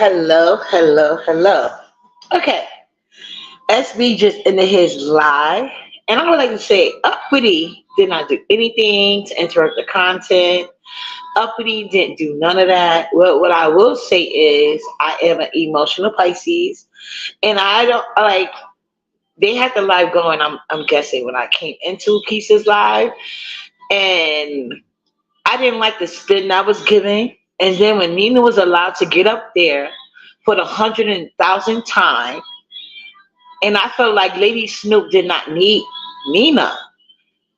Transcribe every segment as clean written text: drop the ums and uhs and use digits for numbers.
Hello, hello, hello. Okay, SB just ended his live, and I would like to say Uppity did not do anything to interrupt the content. Uppity didn't do none of that. What I will say is I am an emotional Pisces, and I don't like. They had the live going. I'm guessing when I came into Pieces live, and I didn't like the spin I was giving. And then when Nina was allowed to get up there for the 100,000th time, and I felt like Lady Snoop did not need Nina.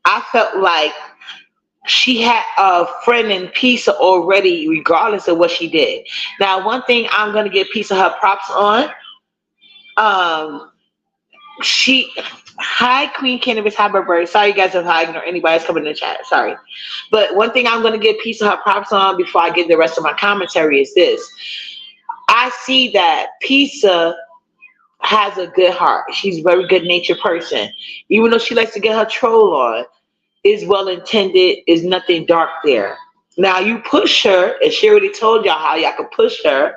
I felt like she had a friend in Pizza already, regardless of what she did. Now, one thing I'm gonna give Pizza her props on. Um, she, hi Queen Cannabis, hi Bird. Sorry, you guys, if I ignore anybody that's coming in the chat. Sorry, but one thing I'm gonna give Pizza her props on before I give the rest of my commentary is this: I see that Pizza has a good heart. She's a very good natured person. Even though she likes to get her troll on, is well intended, is nothing dark there. Now you push her, and she already told y'all how y'all can push her.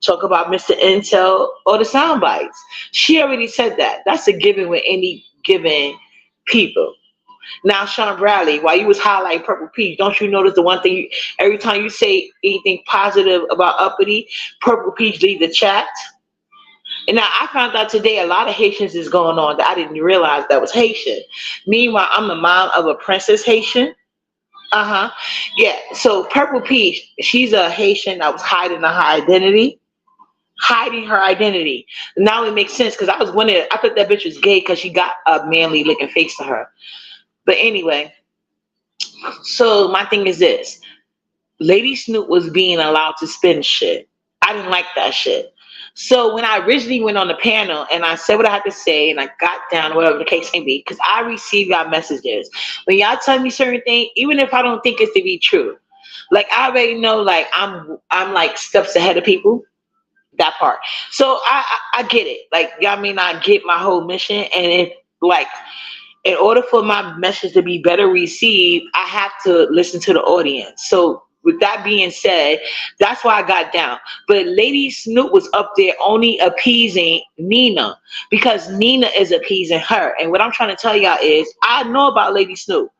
Talk about Mr. Intel or the sound bites. She already said that. That's a given with any given people. Now, Sean Bradley, while you was highlighting Purple Peach, don't you notice the one thing? Every time you say anything positive about Uppity, Purple Peach leave the chat. And now I found out today a lot of Haitians is going on that I didn't realize that was Haitian. Meanwhile, I'm the mom of a princess Haitian. Uh-huh. Yeah. So Purple Peach, she's a Haitian that was hiding her identity. Hiding her identity. Now it makes sense because I was wondering, I thought that bitch was gay because she got a manly looking face to her. But anyway, so my thing is this. Lady Snoop was being allowed to spin shit. I didn't like that shit. So when I originally went on the panel and I said what I had to say and I got down, whatever the case may be, because I receive y'all messages. When y'all tell me certain things, even if I don't think it's to be true, like I already know, like I'm like steps ahead of people. That part. So I get it. Like y'all may not get my whole mission, and if like in order for my message to be better received, I have to listen to the audience. So with that being said, that's why I got down. But Lady Snoop was up there only appeasing Nina because Nina is appeasing her. And what I'm trying to tell y'all is I know about Lady Snoop.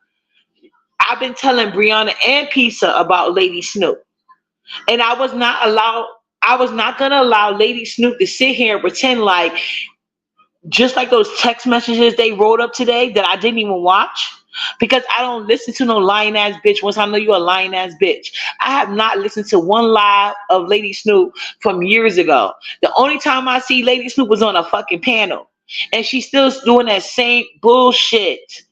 I've been telling Brianna and Pizza about Lady Snoop. And I was not gonna allow Lady Snoop to sit here and pretend like just like those text messages they wrote up today that I didn't even watch because I don't listen to no lying ass bitch once I know you a lying ass bitch. I have not listened to one live of Lady Snoop from years ago. The only time I see Lady Snoop was on a fucking panel and she's still doing that same bullshit.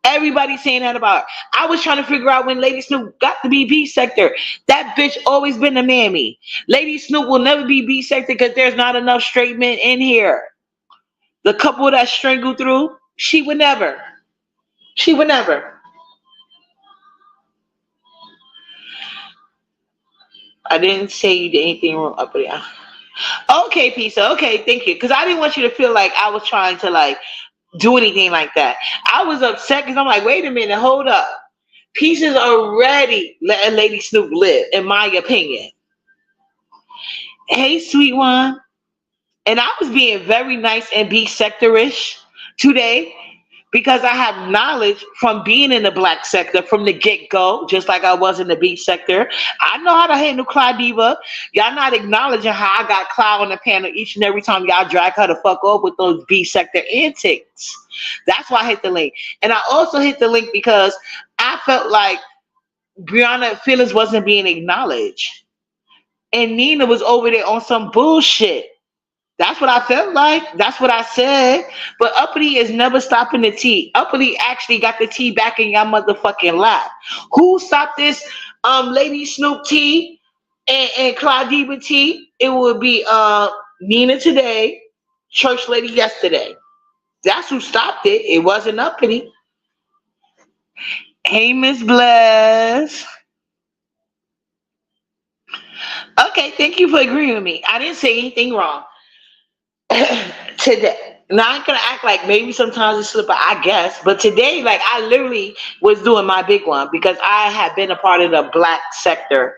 Everybody saying that about her. I was trying to figure out when Lady Snoop got to be B sector. That bitch always been a mammy. Lady Snoop will never be B sector because there's not enough straight men in here. The couple that strangled through, she would never. She would never. I didn't say you did anything wrong up there. Okay, Pizza. Okay, thank you. Because I didn't want you to feel like I was trying to like do anything like that. I was upset because I'm like, wait a minute, hold up. Pieces already letting Lady Snoop live, in my opinion. Hey, sweet one. And I was being very nice and be sectorish today because I have knowledge from being in the black sector from the get-go, just like I was in the beach sector. I know how to handle Cloud Diva. Y'all not acknowledging how I got Cloud on the panel each and every time y'all drag her the fuck up with those beach sector antics. That's why I hit the link. And I also hit the link because I felt like Brianna's feelings wasn't being acknowledged. And Nina was over there on some bullshit. That's what I felt like. That's what I said. But Uppity is never stopping the tea. Uppity actually got the tea back in your motherfucking lap. Who stopped this Lady Snoop tea and Claudia tea? It would be Nina today, Church Lady yesterday. That's who stopped it. It wasn't Uppity. Hey, Miss Bless. Okay, thank you for agreeing with me. I didn't say anything wrong. Today. Now I'm gonna act like maybe sometimes it's slip, I guess. But today, like I literally was doing my big one because I had been a part of the black sector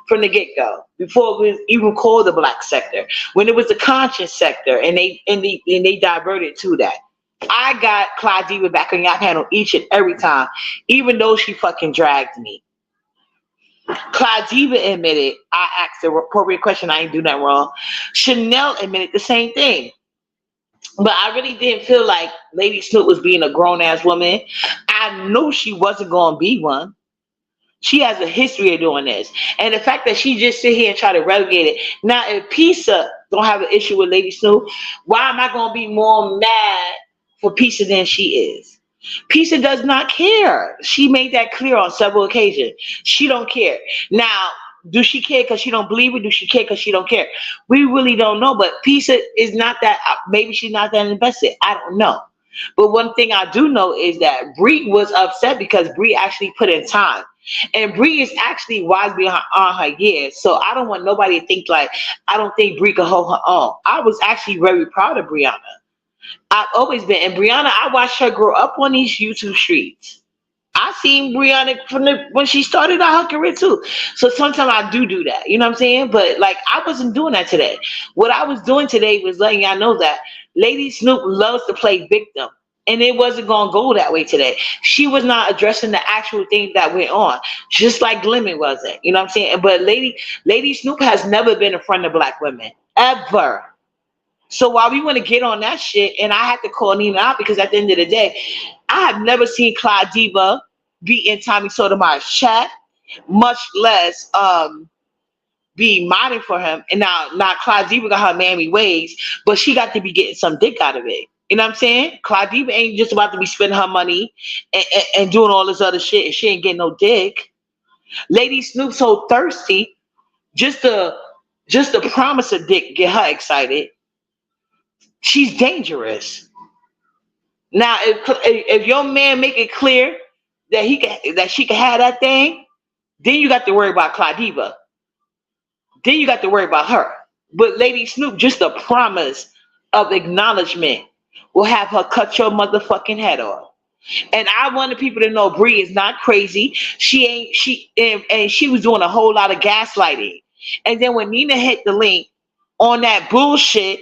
from the get-go, before it was even called the black sector, when it was the conscious sector, and they diverted to that. I got Clyde Diva back on your panel each and every time, even though she fucking dragged me. Clyde Diva admitted I asked the appropriate question. I ain't do nothing wrong. Chanel admitted the same thing. But I really didn't feel like Lady Snoop was being a grown ass woman. I knew she wasn't going to be one. She has a history of doing this. And the fact that she just sit here and try to relegate it. Now, if Pisa don't have an issue with Lady Snoop, why am I going to be more mad for Pisa than she is? Pisa does not care. She made that clear on several occasions. She don't care. Now, do she care because she don't believe it? Do she care because she don't care? We really don't know. But Pisa is not that. Maybe she's not that invested. I don't know. But one thing I do know is that Bree was upset because Bree actually put in time. And Bree is actually wise beyond her years. So I don't want nobody to think like, I don't think Bree could hold her own. I was actually very proud of Brianna. I've always been. And Brianna, I watched her grow up on these YouTube streets. I seen Brianna when she started out her career too. So sometimes I do that. You know what I'm saying? But like, I wasn't doing that today. What I was doing today was letting y'all know that Lady Snoop loves to play victim. And it wasn't going to go that way today. She was not addressing the actual things that went on, just like Lemon wasn't. You know what I'm saying? But Lady Snoop has never been a friend of black women, ever. So while we want to get on that shit, and I had to call Nina out because at the end of the day, I have never seen Clyde Diva be in Tommy Sotomayor's chat, much less be modding for him. And now Clyde Diva got her mammy ways, but she got to be getting some dick out of it. You know what I'm saying? Clyde Diva ain't just about to be spending her money and doing all this other shit, and she ain't getting no dick. Lady Snoop so thirsty, just the promise of dick get her excited. She's dangerous. Now, if your man make it clear that she can have that thing, then you got to worry about Clyde Diva. Then you got to worry about her. But Lady Snoop, just a promise of acknowledgement will have her cut your motherfucking head off. And I wanted people to know Bree is not crazy. She was doing a whole lot of gaslighting. And then when Nina hit the link on that bullshit,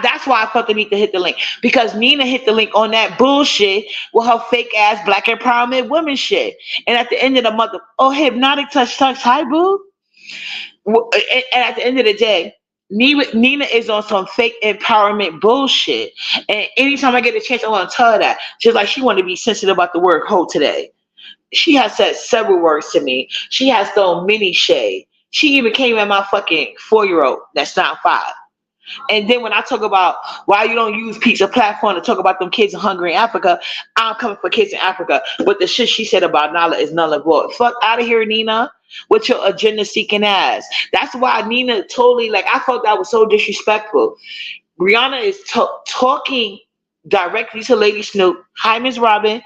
that's why I felt the need to hit the link, because Nina hit the link on that bullshit with her fake ass black empowerment women shit. And at the end of the month, hypnotic touch, hi boo. And at the end of the day, Nina is on some fake empowerment bullshit. And anytime I get a chance, I want to tell her that. Just like she wanted to be sensitive about the word hoe today. She has said several words to me. She has thrown many shade. She even came at my fucking 4-year-old that's not 5. And then when I talk about why you don't use Pizza platform to talk about them kids in Hungary in Africa, I'm coming for kids in Africa. But the shit she said about Nala is null and void. Fuck out of here, Nina, with your agenda seeking ass. That's why Nina totally, like, I felt that was so disrespectful. Brianna is talking directly to Lady Snoop. Hi, Ms. Robin.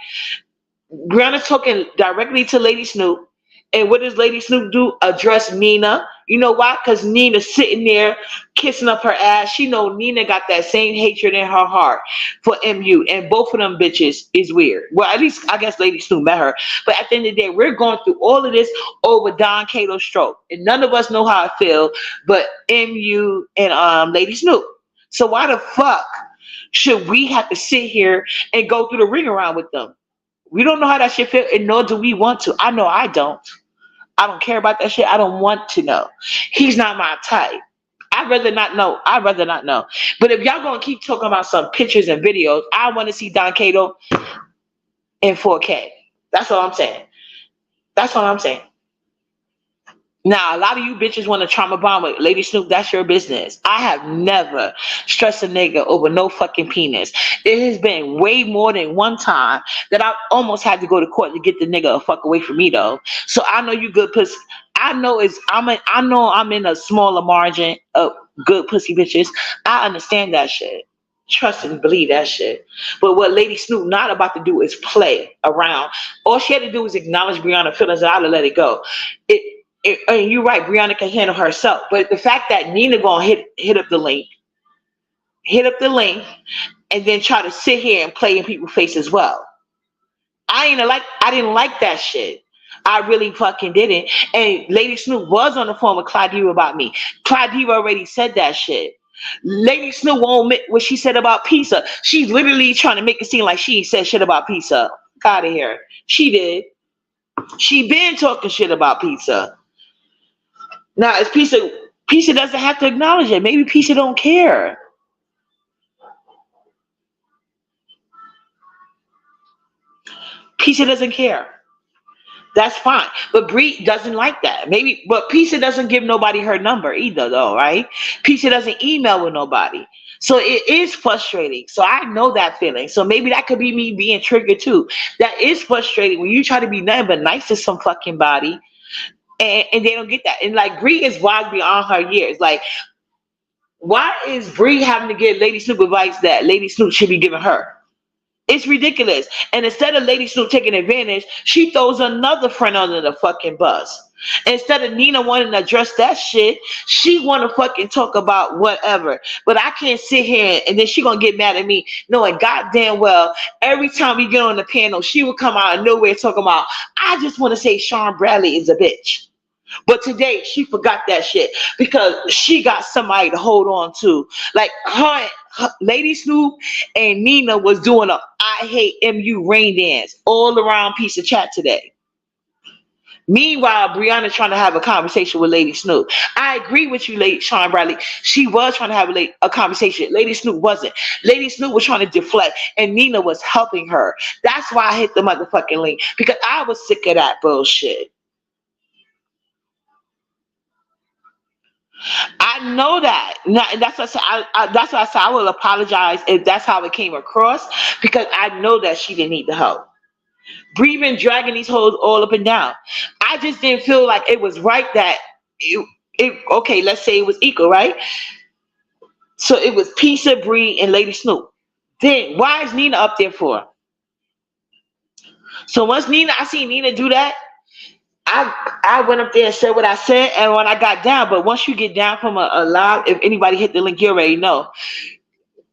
Brianna's talking directly to Lady Snoop. And what does Lady Snoop do? Address Nina. You know why? Because Nina's sitting there kissing up her ass. She know Nina got that same hatred in her heart for MU. And both of them bitches is weird. Well, at least I guess Lady Snoop met her. But at the end of the day, we're going through all of this over Don Cato's stroke. And none of us know how I feel but MU and Lady Snoop. So why the fuck should we have to sit here and go through the ring around with them? We don't know how that shit feels, and nor do we want to. I know I don't. I don't care about that shit. I don't want to know. He's not my type. I'd rather not know. But if y'all gonna keep talking about some pictures and videos, I want to see Don Cato in 4K. That's all I'm saying. Now, a lot of you bitches want to trauma bomb with Lady Snoop. That's your business. I have never stressed a nigga over no fucking penis. It has been way more than one time that I almost had to go to court to get the nigga a fuck away from me, though. So I know you good pussy. I know I'm in a smaller margin of good pussy bitches. I understand that shit. Trust and believe that shit. But what Lady Snoop not about to do is play around. All she had to do was acknowledge Brianna's feelings and I'd have let it go. And you're right, Brianna can handle herself. But the fact that Nina gonna hit up the link, and then try to sit here and play in people's face as well. I didn't like that shit. I really fucking didn't. And Lady Snoop was on the phone with Claudia about me. Claudia already said that shit. Lady Snoop won't admit what she said about pizza. She's literally trying to make it seem like she ain't said shit about pizza. Out of here. She did. She been talking shit about pizza. Now, it's Pizza doesn't have to acknowledge it. Maybe Pizza don't care. Pizza doesn't care. That's fine. But Bree doesn't like that. Maybe, but Pizza doesn't give nobody her number either, though, right? Pizza doesn't email with nobody. So it is frustrating. So I know that feeling. So maybe that could be me being triggered too. That is frustrating when you try to be nothing but nice to some fucking body and they don't get that. And like Bree is wise beyond her years. Like, why is Bree having to give Lady Snoop advice that Lady Snoop should be giving her? It's ridiculous. And instead of Lady Snoop taking advantage, she throws another friend under the fucking bus. Instead of Nina wanting to address that shit, she want to fucking talk about whatever. But I can't sit here and then she gonna get mad at me, knowing goddamn well every time we get on the panel, she will come out of nowhere talking about, I just want to say Sean Bradley is a bitch. But today she forgot that shit because she got somebody to hold on to. Like her Lady Snoop and Nina was doing a I hate MU rain dance all around piece of chat today. Meanwhile, Brianna trying to have a conversation with Lady Snoop. I agree with you, Lady Sean Bradley. She was trying to have a conversation. Lady Snoop wasn't. Lady Snoop was trying to deflect, and Nina was helping her. That's why I hit the motherfucking link because I was sick of that bullshit. I know that. And that's what I said. That's why I said I will apologize if that's how it came across because I know that she didn't need the help. Breathing, dragging these hoes all up and down. I just didn't feel like it was right that okay, let's say it was equal, right? So it was Pizza, Bree, and Lady Snoop. Then why is Nina up there for? So once I seen Nina do that, I went up there and said what I said, and when I got down, but once you get down from a live, if anybody hit the link, you already know.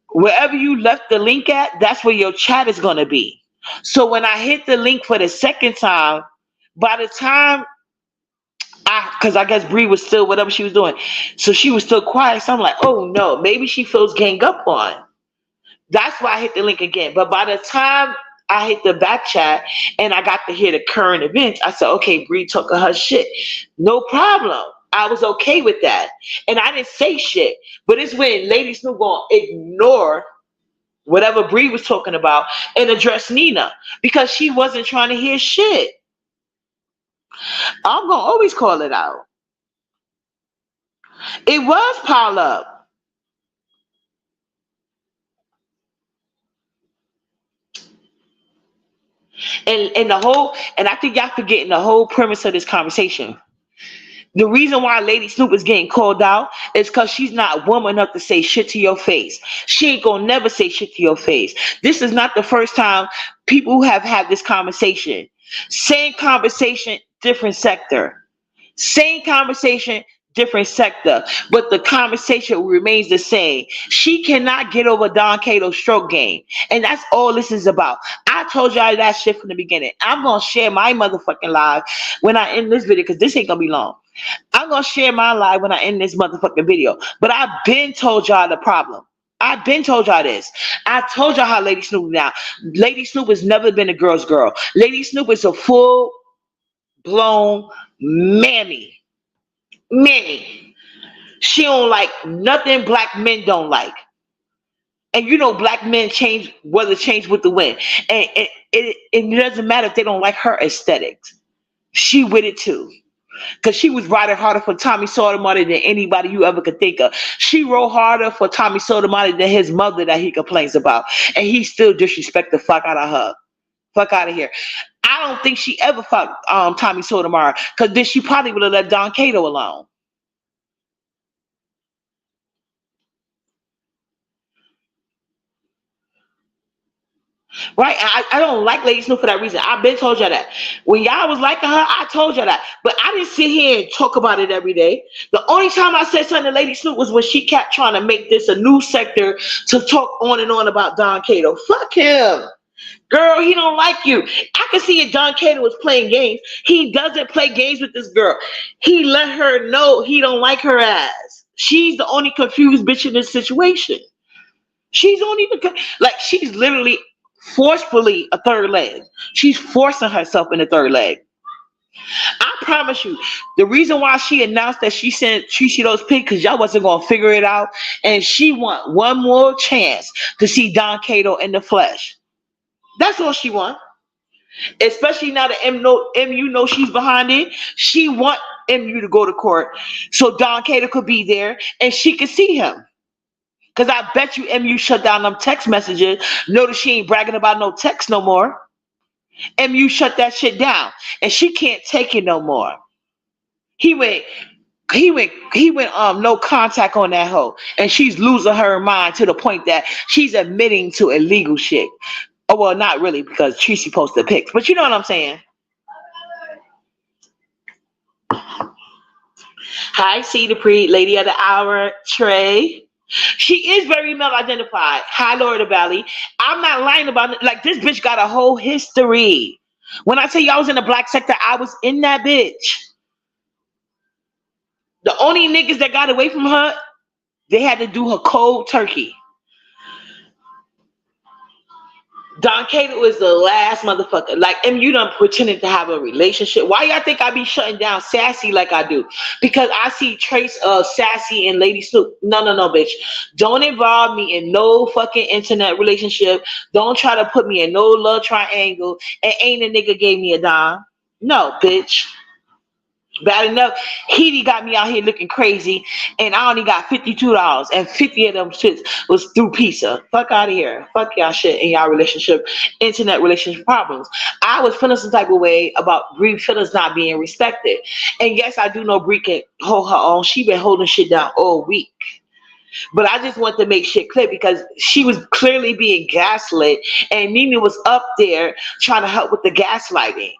Wherever you left the link at, that's where your chat is going to be. So when I hit the link for the second time, by the time because I guess Bree was still whatever she was doing, so she was still quiet. So I'm like, oh no, maybe she feels gang up on. That's why I hit the link again. But by the time I hit the back chat and I got to hear the current events, I said, okay, Bree took her shit. No problem. I was okay with that. And I didn't say shit. But it's when Lady Snoop gonna ignore whatever Bree was talking about and address Nina because she wasn't trying to hear shit. I'm gonna always call it out. It was pile up. And the whole, and I think y'all forgetting the whole premise of this conversation. The reason why Lady Snoop is getting called out is because she's not woman enough to say shit to your face. She ain't gonna never say shit to your face. This is not the first time people have had this conversation. Same conversation, different sector. Same conversation, different sector. But the conversation remains the same. She cannot get over Don Cato's stroke game. And that's all this is about. I told y'all that shit from the beginning. I'm gonna share my motherfucking live when I end this video because this ain't gonna be long. I'm gonna share my live when I end this motherfucking video. But I've been told y'all the problem. I've been told y'all this. I told y'all how Lady Snoop now. Lady Snoop has never been a girl's girl. Lady Snoop is a full blown mammy. Mammy. She don't like nothing black men don't like. And you know black men change with the wind. And it doesn't matter if they don't like her aesthetics. She with it too. Because she was riding harder for Tommy Sotomayor than anybody you ever could think of. She rode harder for Tommy Sotomayor than his mother that he complains about. And he still disrespect the fuck out of her. Fuck out of here. I don't think she ever fucked Tommy Sotomayor. Because then she probably would have let Don Cato alone. Right? I don't like Lady Snoop for that reason. I've been told y'all that. When y'all was liking her, I told y'all that. But I didn't sit here and talk about it every day. The only time I said something to Lady Snoop was when she kept trying to make this a new sector to talk on and on about Don Cato. Fuck him. Girl, he don't like you. I can see if Don Cato was playing games. He doesn't play games with this girl. He let her know he don't like her ass. She's the only confused bitch in this situation. She's only like she's literally forcefully a third leg. She's forcing herself in the third leg. I promise you, the reason why she announced that she sent Trishi those pics because y'all wasn't gonna figure it out, and she want one more chance to see Don Cato in the flesh. That's all she want. Especially now that MU know she's behind it. She want MU to go to court so Don Cato could be there and she could see him. Cause I bet you MU shut down them text messages. Notice she ain't bragging about no text no more. MU shut that shit down and she can't take it no more. He went no contact on that hoe. And she's losing her mind to the point that she's admitting to illegal shit. Oh well, not really because Tracy posted pics, but you know what I'm saying. Hi, C the Pre, Lady of the Hour, Trey. She is very male identified. Hi, Lord of the Valley. I'm not lying about it. Like this bitch got a whole history. When I tell you I was in the black sector, I was in that bitch. The only niggas that got away from her, they had to do her cold turkey. Don Cato is the last motherfucker. Like, you done pretended to have a relationship. Why y'all think I be shutting down Sassy like I do? Because I see trace of Sassy and Lady Snoop. No, bitch. Don't involve me in no fucking internet relationship. Don't try to put me in no love triangle. And ain't a nigga gave me a dime. No, bitch. Bad enough, he got me out here looking crazy, and I only got $52, and 50 of them shits was through pizza. Fuck out of here. Fuck y'all shit in y'all relationship, internet relationship problems. I was feeling some type of way about Bree feelings not being respected. And yes, I do know Bree can hold her own. She been holding shit down all week. But I just want to make shit clear because she was clearly being gaslit, and Nina was up there trying to help with the gaslighting.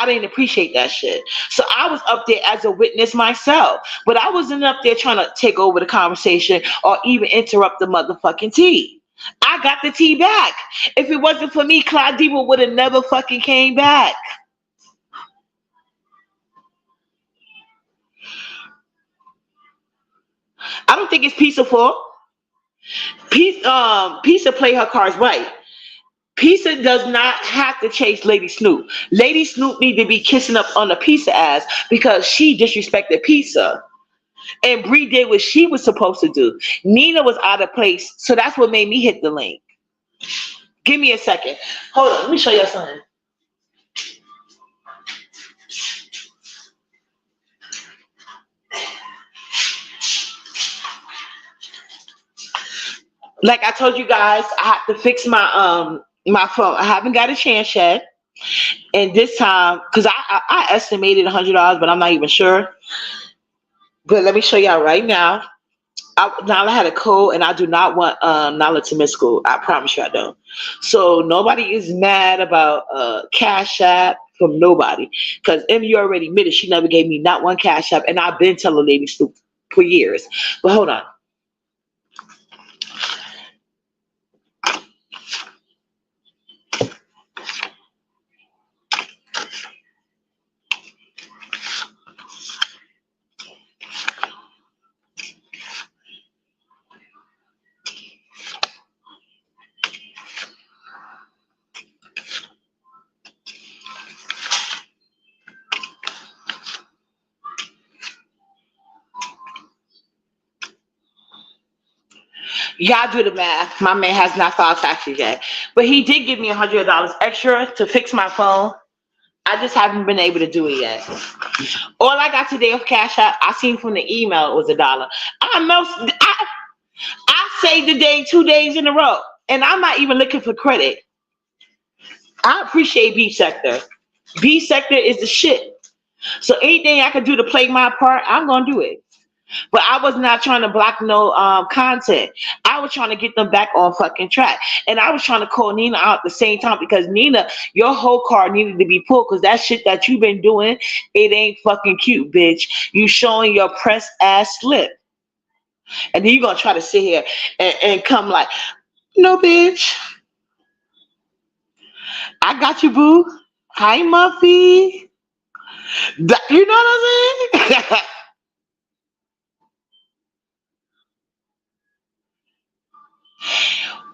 I didn't appreciate that shit. So I was up there as a witness myself. But I wasn't up there trying to take over the conversation or even interrupt the motherfucking tea. I got the tea back. If it wasn't for me, Clyde Diva would have never fucking came back. I don't think it's peaceful. Pizza play her cards right. Pizza does not have to chase Lady Snoop. Lady Snoop need to be kissing up on the Pizza ass because she disrespected Pizza. And Bree did what she was supposed to do. Nina was out of place, so that's what made me hit the link. Give me a second. Hold on, let me show you something. Like I told you guys, I have to fix my phone. I haven't got a chance yet. And this time, because I estimated $100, but I'm not even sure. But let me show y'all right now. Nala had a code, and I do not want Nala to miss school. I promise you I don't. So nobody is mad about Cash App from nobody. Because MU already admitted she never gave me not one Cash App, and I've been telling Lady Snoop for years. But hold on. Y'all do the math. My man has not filed taxes yet. But he did give me $100 extra to fix my phone. I just haven't been able to do it yet. All I got today of Cash App, I seen from the email it was $1. I saved the day 2 days in a row. And I'm not even looking for credit. I appreciate B Sector. B Sector is the shit. So anything I can do to play my part, I'm going to do it. But I was not trying to block no content. I was trying to get them back on fucking track. And I was trying to call Nina out at the same time because Nina, your whole card needed to be pulled because that shit that you've been doing, it ain't fucking cute, bitch. You showing your press ass slip. And then you're going to try to sit here and come like, no, bitch. I got you, boo. Hi, Muffy. You know what I'm saying?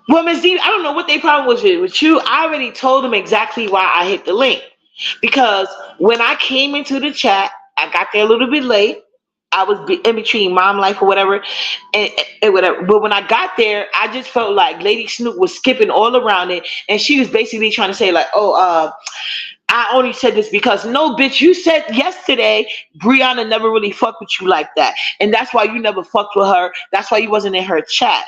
Well, Miss D, I don't know what their problem was with you. I already told them exactly why I hit the link. Because when I came into the chat, I got there a little bit late. I was in between mom life or whatever, and whatever. But when I got there, I just felt like Lady Snoop was skipping all around it, and she was basically trying to say like, "Oh, I only said this because no, bitch, you said yesterday Brianna never really fucked with you like that, and that's why you never fucked with her. That's why you wasn't in her chat."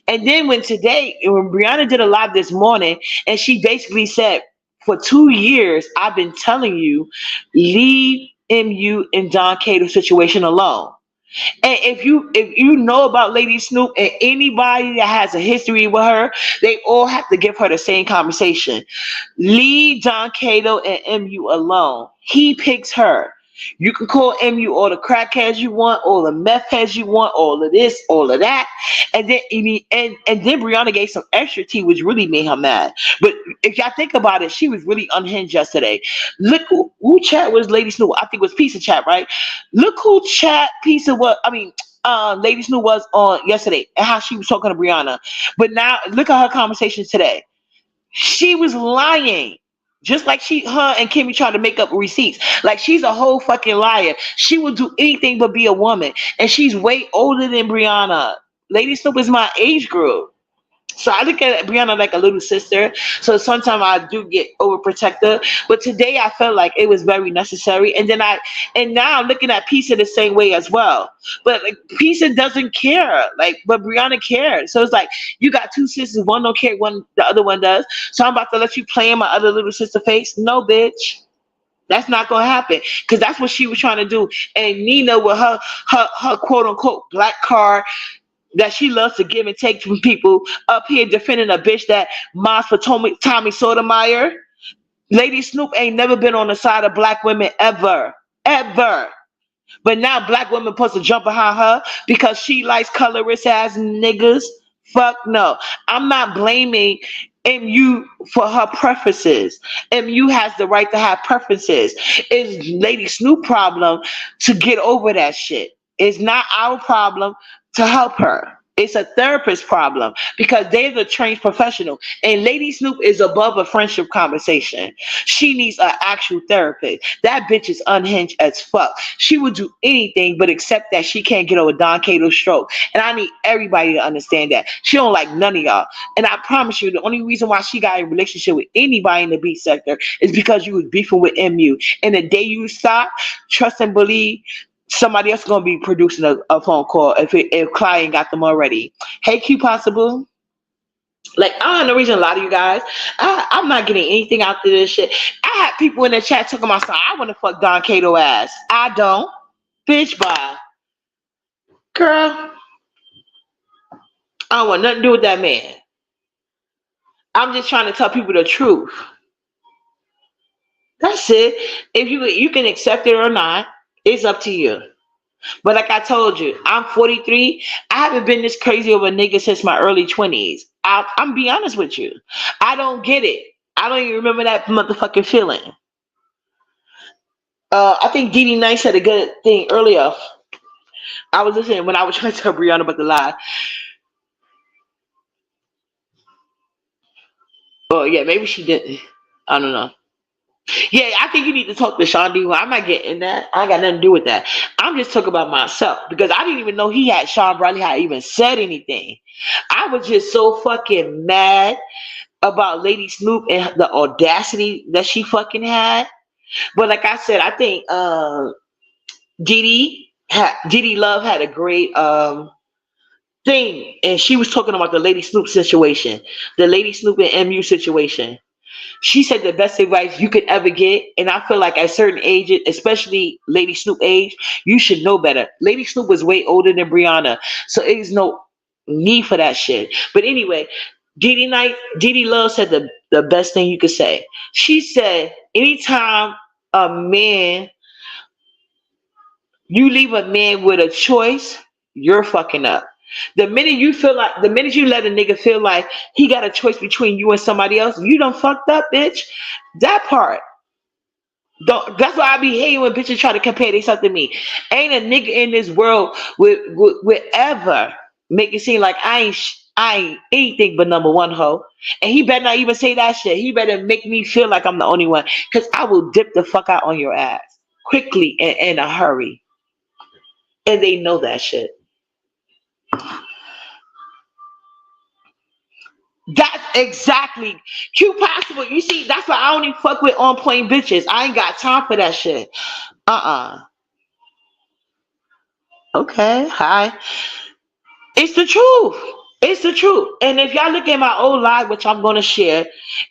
And then when Brianna did a live this morning, and she basically said, "For 2 years, I've been telling you, leave MU and Don Cato situation alone." And if you know about Lady Snoop and anybody that has a history with her, they all have to give her the same conversation. Leave John Cato and MU alone. He picks her. You can call MU all the crackheads you want, all the meth heads you want, all of this, all of that. And then Brianna gave some extra tea, which really made her mad. But if y'all think about it, she was really unhinged yesterday. Look who chat was Lady Snoop. I think it was Pizza Chat, right? Look who chat Pizza was. I mean, Lady Snoop was on yesterday and how she was talking to Brianna. But now look at her conversations today. She was lying. Just like her and Kimmy tried to make up receipts. Like she's a whole fucking liar. She will do anything but be a woman. And she's way older than Brianna. Lady Snoop is my age group. So I look at Brianna like a little sister. So sometimes I do get overprotective. But today I felt like it was very necessary. And now I'm looking at Pisa the same way as well. But like Pisa doesn't care. But Brianna cares. So it's like you got two sisters, one don't care, one the other one does. So I'm about to let you play in my other little sister face. No, bitch. That's not gonna happen because that's what she was trying to do. And Nina with her quote unquote black card that she loves to give and take from people up here defending a bitch that moms for Tommy Sotomayor. Lady Snoop ain't never been on the side of black women ever. Ever. But now black women supposed to jump behind her because she likes colorist ass niggas. Fuck no. I'm not blaming MU for her preferences. MU has the right to have preferences. It's Lady Snoop problem to get over that shit. It's not our problem to help her. It's a therapist problem because they're the trained professional. And Lady Snoop is above a friendship conversation. She needs an actual therapist. That bitch is unhinged as fuck. She would do anything but accept that she can't get over Don Cato's stroke. And I need everybody to understand that. She don't like none of y'all. And I promise you, the only reason why she got a relationship with anybody in the beat sector is because you was beefing with MU. And the day you stop, trust and believe, somebody else is gonna be producing a phone call if client got them already. Hey, Q Possible. Like I don't have no reason to lie to you guys. I'm not getting anything out of this shit. I had people in the chat talking about something. I want to fuck Don Cato ass. I don't. Bitch, bye. Girl, I don't want nothing to do with that man. I'm just trying to tell people the truth. That's it. If you can accept it or not, it's up to you. But like I told you, I'm 43. I haven't been this crazy over a nigga since my early 20s. I'm be honest with you. I don't get it. I don't even remember that motherfucking feeling. I think Dee Nice said a good thing earlier. I was listening when I was trying to tell Brianna about the lie. Oh yeah, maybe she didn't. I don't know. Yeah, I think you need to talk to Sean D. Well, I'm not getting that. I ain't got nothing to do with that. I'm just talking about myself because I didn't even know Sean Bradley had even said anything. I was just so fucking mad about Lady Snoop and the audacity that she fucking had. But like I said, I think Didi Love had a great thing, and she was talking about the Lady Snoop situation, the Lady Snoop and MU situation. She said the best advice you could ever get, and I feel like at certain ages, especially Lady Snoop age, you should know better. Lady Snoop was way older than Brianna, so there's no need for that shit. But anyway, Didi Love said the best thing you could say. She said, anytime a man, you leave a man with a choice, you're fucking up. The minute you let a nigga feel like he got a choice between you and somebody else, you done fucked up, bitch. That part. Don't, that's why I be hating when bitches try to compare themselves to me. Ain't a nigga in this world would ever make it seem like I ain't anything but number one hoe. And he better not even say that shit. He better make me feel like I'm the only one. Cause I will dip the fuck out on your ass quickly and in a hurry. And they know that shit. That's exactly Q possible. You see, that's why I only fuck with on point bitches. I ain't got time for that shit. Uh-uh. Okay, hi. It's the truth. It's the truth. And if y'all look at my old live, which I'm gonna share,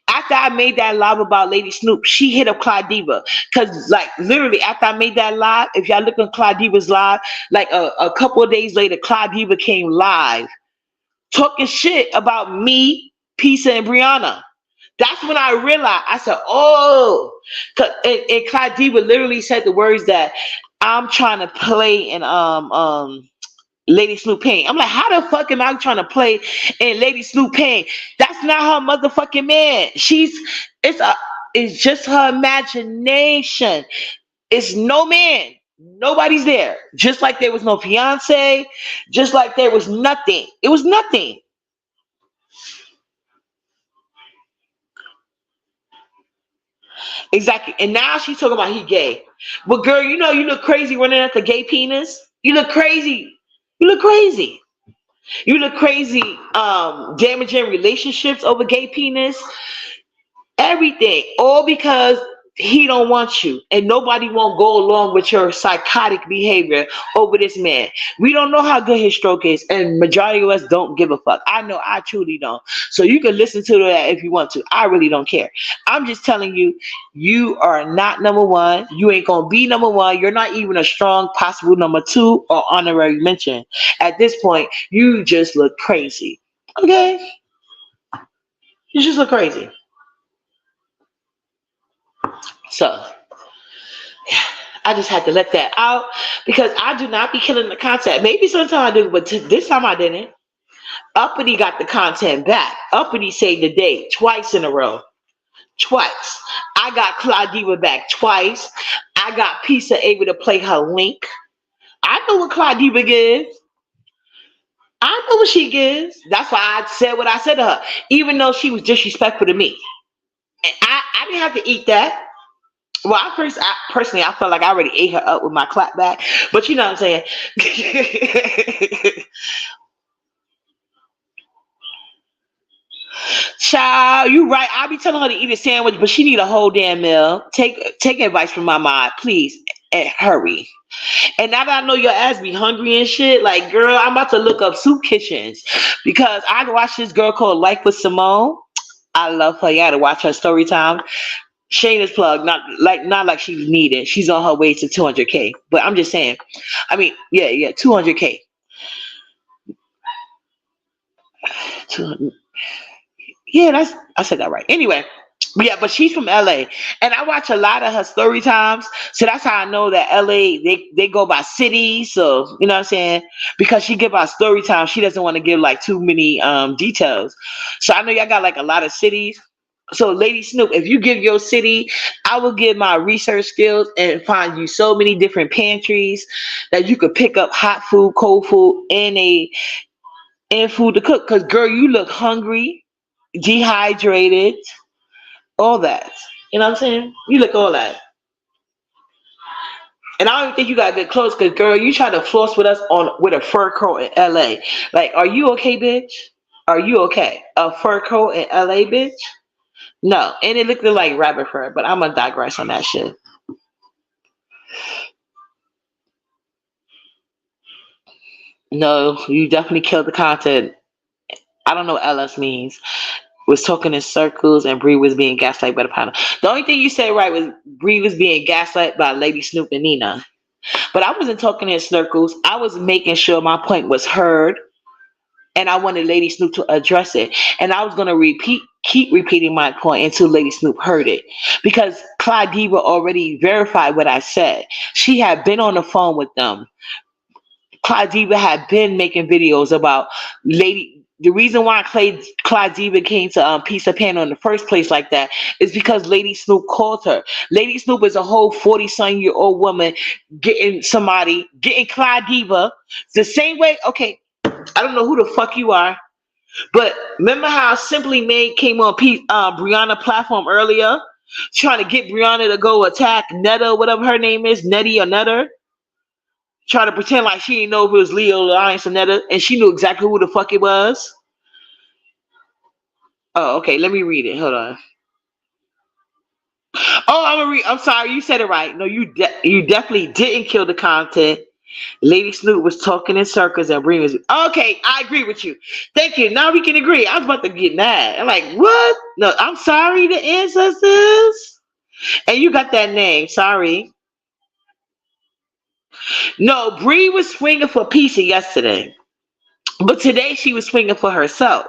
after I made that live about Lady Snoop, she hit up Claudiva. Cause like literally after I made that live, if y'all look at Claudiva's live, like a couple of days later, Claudiva came live talking shit about me, Pisa, and Brianna. That's when I realized. I said, "Oh," and Clyde Diva literally said the words that I'm trying to play in Lady Snoop Pain. I'm like, how the fuck am I trying to play in Lady Snoop Pain? That's not her motherfucking man. It's a it's just her imagination. It's no man. Nobody's there. Just like there was no fiance. Just like there was nothing. It was nothing. Exactly. And now she's talking about he gay. But girl, you look crazy running at the gay penis. You look crazy. You look crazy. You look crazy damaging relationships over gay penis. Everything. All because he don't want you. And nobody won't go along with your psychotic behavior over this man. We don't know how good his stroke is. And majority of us don't give a fuck. I know I truly don't. So you can listen to that if you want to. I really don't care. I'm just telling you, you are not number one. You ain't gonna be number one. You're not even a strong possible number two or honorary mention. At this point, you just look crazy. Okay? You just look crazy. So I just had to let that out because I do not be killing the content. Maybe sometimes I do, but this time I didn't. Uppity got the content back. Uppity saved the day twice in a row. Twice. I got Claudiva back twice. I got Pisa able to play her link. I know what Claudiva gives. I know what she gives. That's why I said what I said to her, even though she was disrespectful to me. And I didn't have to eat that. Well, personally, I felt like I already ate her up with my clap back. But you know what I'm saying? Child, you right. I be telling her to eat a sandwich, but she need a whole damn meal. Take advice from my mom, please, and hurry. And now that I know your ass be hungry and shit, like, girl, I'm about to look up soup kitchens because I watched this girl called Life with Simone. I love her. You gotta watch her story time. Shayna's plug, not like she's needed. She's on her way to 200K. But I'm just saying. I mean, yeah, 200K. 200, yeah, I said that right. Anyway, yeah, but she's from LA, and I watch a lot of her story times, so that's how I know that LA they go by cities. So you know what I'm saying? Because she give out story time, she doesn't want to give like too many details. So I know y'all got like a lot of cities. So, Lady Snoop, if you give your city, I will give my research skills and find you so many different pantries that you could pick up hot food, cold food, and food to cook. Cause girl, you look hungry, dehydrated, all that. You know what I'm saying? You look all that. And I don't even think you got good clothes, cause girl, you try to floss with us with a fur coat in LA. Like, are you okay, bitch? Are you okay? A fur coat in LA, bitch? No, and it looked like rabbit fur, but I'm gonna digress on that shit. No, you definitely killed the content. I don't know what LS means. Was talking in circles and Bree was being gaslight by the panel. The only thing you said right was Bree was being gaslight by Lady Snoop and Nina. But I wasn't talking in circles. I was making sure my point was heard and I wanted Lady Snoop to address it. And I was gonna keep repeating my point until Lady Snoop heard it. Because Clyde Diva already verified what I said. She had been on the phone with them Clyde Diva had been making videos about lady. The reason why Clyde Diva came to Pizza Panel in the first place like that is because Lady Snoop called her. Lady Snoop is a whole 40-some-year-old woman getting Clyde Diva the same way. Okay, I don't know who the fuck you are, but remember how Simply Made came on Brianna platform earlier, trying to get Brianna to go attack Netta, whatever her name is, Nettie or Netter, trying to pretend like she didn't know if it was Leo Alliance or Netta, and she knew exactly who the fuck it was. Oh, okay. Let me read it. Hold on. Oh, I'm gonna read. I'm sorry. You said it right. No, you definitely didn't kill the content. Lady Snoop was talking in circles and bringing us. Okay, I agree with you. Thank you. Now we can agree. I was about to get mad. I'm like, what? No, I'm sorry, the ancestors. And you got that name. Sorry. No, Bree was swinging for Pizza yesterday, but today she was swinging for herself.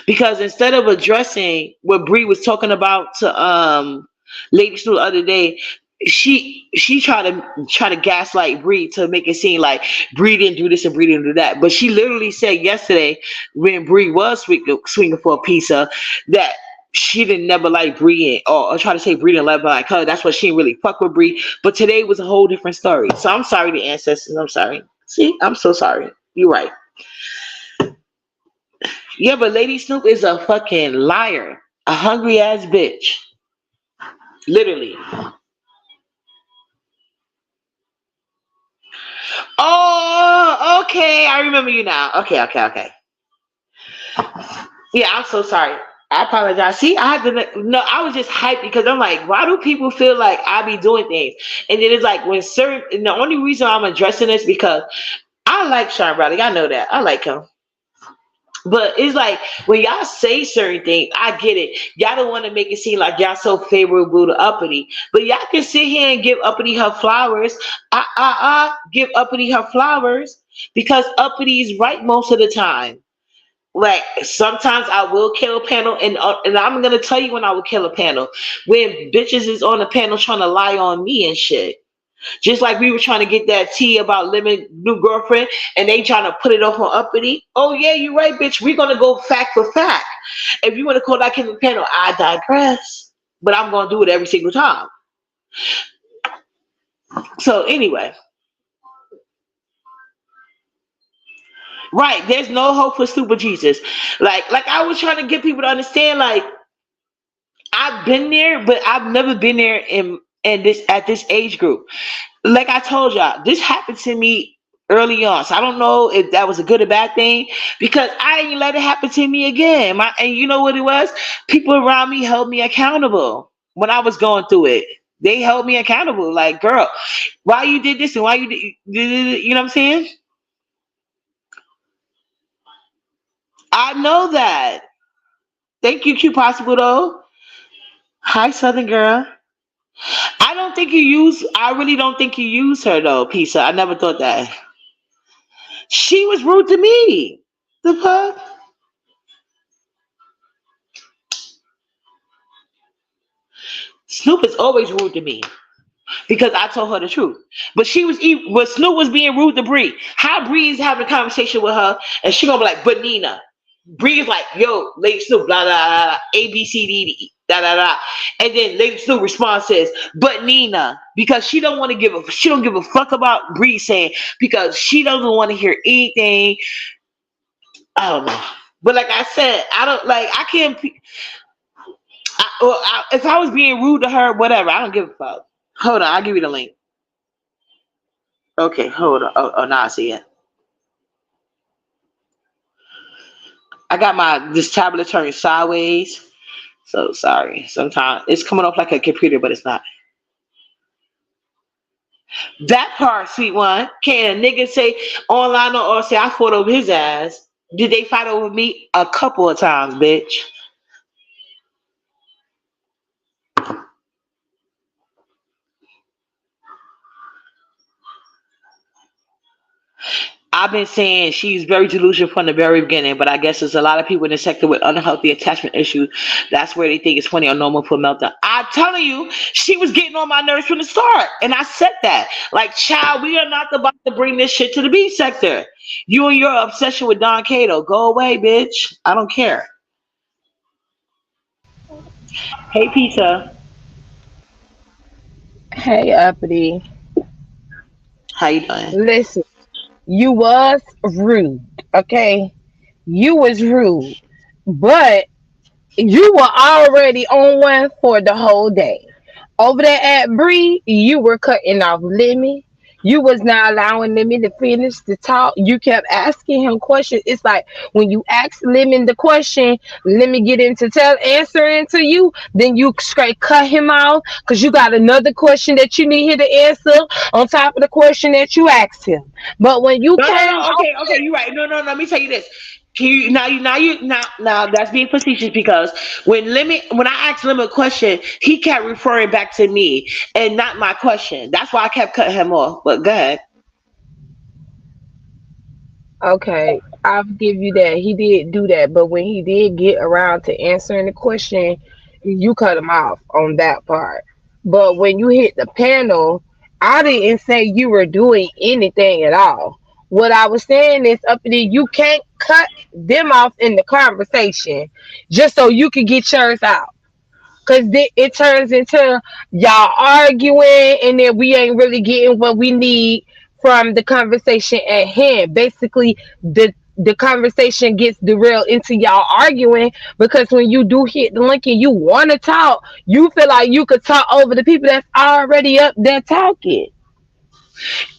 Because instead of addressing what Bree was talking about to Lady Snoop the other day, she tried to gaslight Bree to make it seem like Bree didn't do this and Bree didn't do that. But she literally said yesterday when Bree was swinging for a pizza that she didn't never like Bree or try to say Bree didn't never like her. That's why she didn't really fuck with Bree. But today was a whole different story. So I'm sorry, the ancestors. I'm sorry. See, I'm so sorry. You're right. Yeah, but Lady Snoop is a fucking liar. A hungry ass bitch. Literally. Oh, okay. I remember you now. Okay, okay, okay. Yeah, I'm so sorry. I apologize. See, I had to no, I was just hyped because I'm like, why do people feel like I be doing things? And then it's like when certain and the only reason I'm addressing this because I like Sean Bradley. I know that. I like him. But it's like when y'all say certain things, I get it. Y'all don't want to make it seem like y'all so favorable to Uppity. But y'all can sit here and give Uppity her flowers. Give Uppity her flowers because Uppity is right most of the time. Like sometimes I will kill a panel, and I'm gonna tell you when I will kill a panel when bitches is on the panel trying to lie on me and shit. Just like we were trying to get that tea about living new girlfriend and they trying to put it off on uppity. Oh yeah, you're right, bitch. We're gonna go fact for fact. If you want to call that Kim panel, I digress. But I'm gonna do it every single time. So anyway, right, there's no hope for stupid Jesus. Like I was trying to get people to understand, like I've been there, but I've never been there in this at this age group. Like I told y'all, this happened to me early on. So I don't know if that was a good or bad thing because I didn't let it happen to me again. And you know what it was? People around me held me accountable when I was going through it. They held me accountable. Like, girl, why you did this and why you know what I'm saying? I know that. Thank you, Q Possible though. Hi, Southern girl. I really don't think you use her though, Pizza. I never thought that. She was rude to me. The fuck? Snoop is always rude to me because I told her the truth. But Snoop was being rude to Bree. How Bree is having a conversation with her and she gonna be like, but Nina. Bree is like, yo, Lady Snoop, blah, blah, blah, blah, A, B, C, D, D, da, da, da. And then Lady Snoop response says, but Nina, because she don't give a fuck about Bree saying, because she doesn't want to hear anything. I don't know. But like I said, I don't like, I can't, if I was being rude to her, whatever, I don't give a fuck. Hold on, I'll give you the link. Okay, hold on. Now I see it. I got this tablet turned sideways. So sorry. Sometimes it's coming off like a computer, but it's not. That part, sweet one. Can a nigga say online or say I fought over his ass? Did they fight over me? A couple of times, bitch. I've been saying she's very delusional from the very beginning, but I guess there's a lot of people in the sector with unhealthy attachment issues. That's where they think it's funny or normal for meltdown. I'm telling you, she was getting on my nerves from the start, and I said that. Like, child, we are not about to bring this shit to the B sector. You and your obsession with Don Cato, go away, bitch. I don't care. Hey, pizza, Hey, uppity. how you doing? Listen, you was rude, okay? You was rude, but you were already on one for the whole day. Over there at Bree, you were cutting off Lemmy. You was not allowing Lemmy to finish the talk. You kept asking him questions. It's like when you ask Lemmy the question, let me get into tell answering to you, then you straight cut him off because you got another question that you need him to answer on top of the question that you asked him. But when you No, no, came no. off, Okay, okay, you're right. No, no, no. Let me tell you this. Now that's being facetious because when I asked Limit a question, he kept referring back to me and not my question. That's why I kept cutting him off. But go ahead. okay, I'll give you that. He did do that, but when he did get around to answering the question, you cut him off on that part. But when you hit the panel, I didn't say you were doing anything at all. What I was saying is up there, you can't cut them off in the conversation just so you can get yours out. Cause it turns into y'all arguing, and then we ain't really getting what we need from the conversation at hand. Basically, the conversation gets derailed into y'all arguing because when you do hit the link and you want to talk, you feel like you could talk over the people that's already up there talking.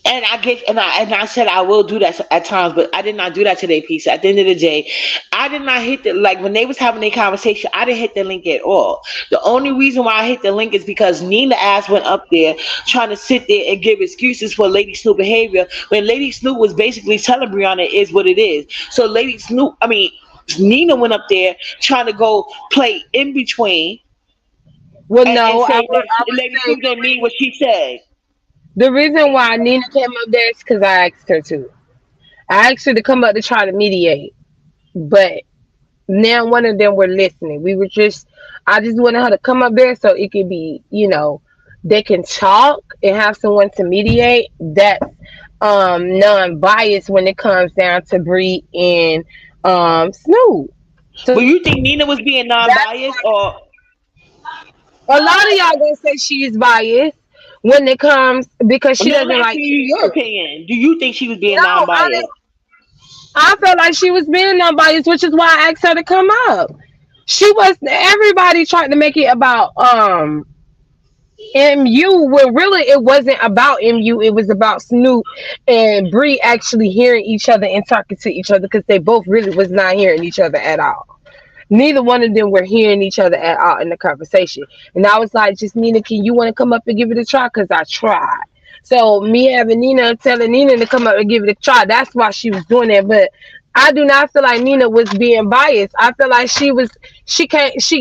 And I said I will do that at times, but I did not do that today, Peace. At the end of the day, I did not hit the like when they was having a conversation. I didn't hit the link at all. The only reason why I hit the link is because Nina ass went up there trying to sit there and give excuses for Lady Snoop behavior when Lady Snoop was basically telling Brianna it is what it is. So Nina went up there trying to go play in between Well, and no, say that I would Lady say Snoop didn't mean what she said. the reason why Nina came up there is because I asked her to. I asked her to come up to try to mediate, but now one of them were listening. I just wanted her to come up there so it could be, they can talk and have someone to mediate that's non-biased when it comes down to Bree and Snoop. Well, So you think Nina was being that's non-biased, or a lot of y'all gonna say she's biased when it comes because she no? I'm doesn't like asking you your MU. opinion. Do you think she was being No, non-biased? I felt like she was being non-biased, which is why I asked her to come up. She was everybody tried to make it about MU when really it wasn't about MU. It was about Snoop and Bree actually hearing each other and talking to each other because they both really was not hearing each other at all. Neither one of them were hearing each other at all in the conversation. And I was like, just Nina, can you want to come up and give it a try? Because I tried. So me having Nina telling Nina to come up and give it a try, that's why she was doing that. But I do not feel like Nina was being biased. I feel like she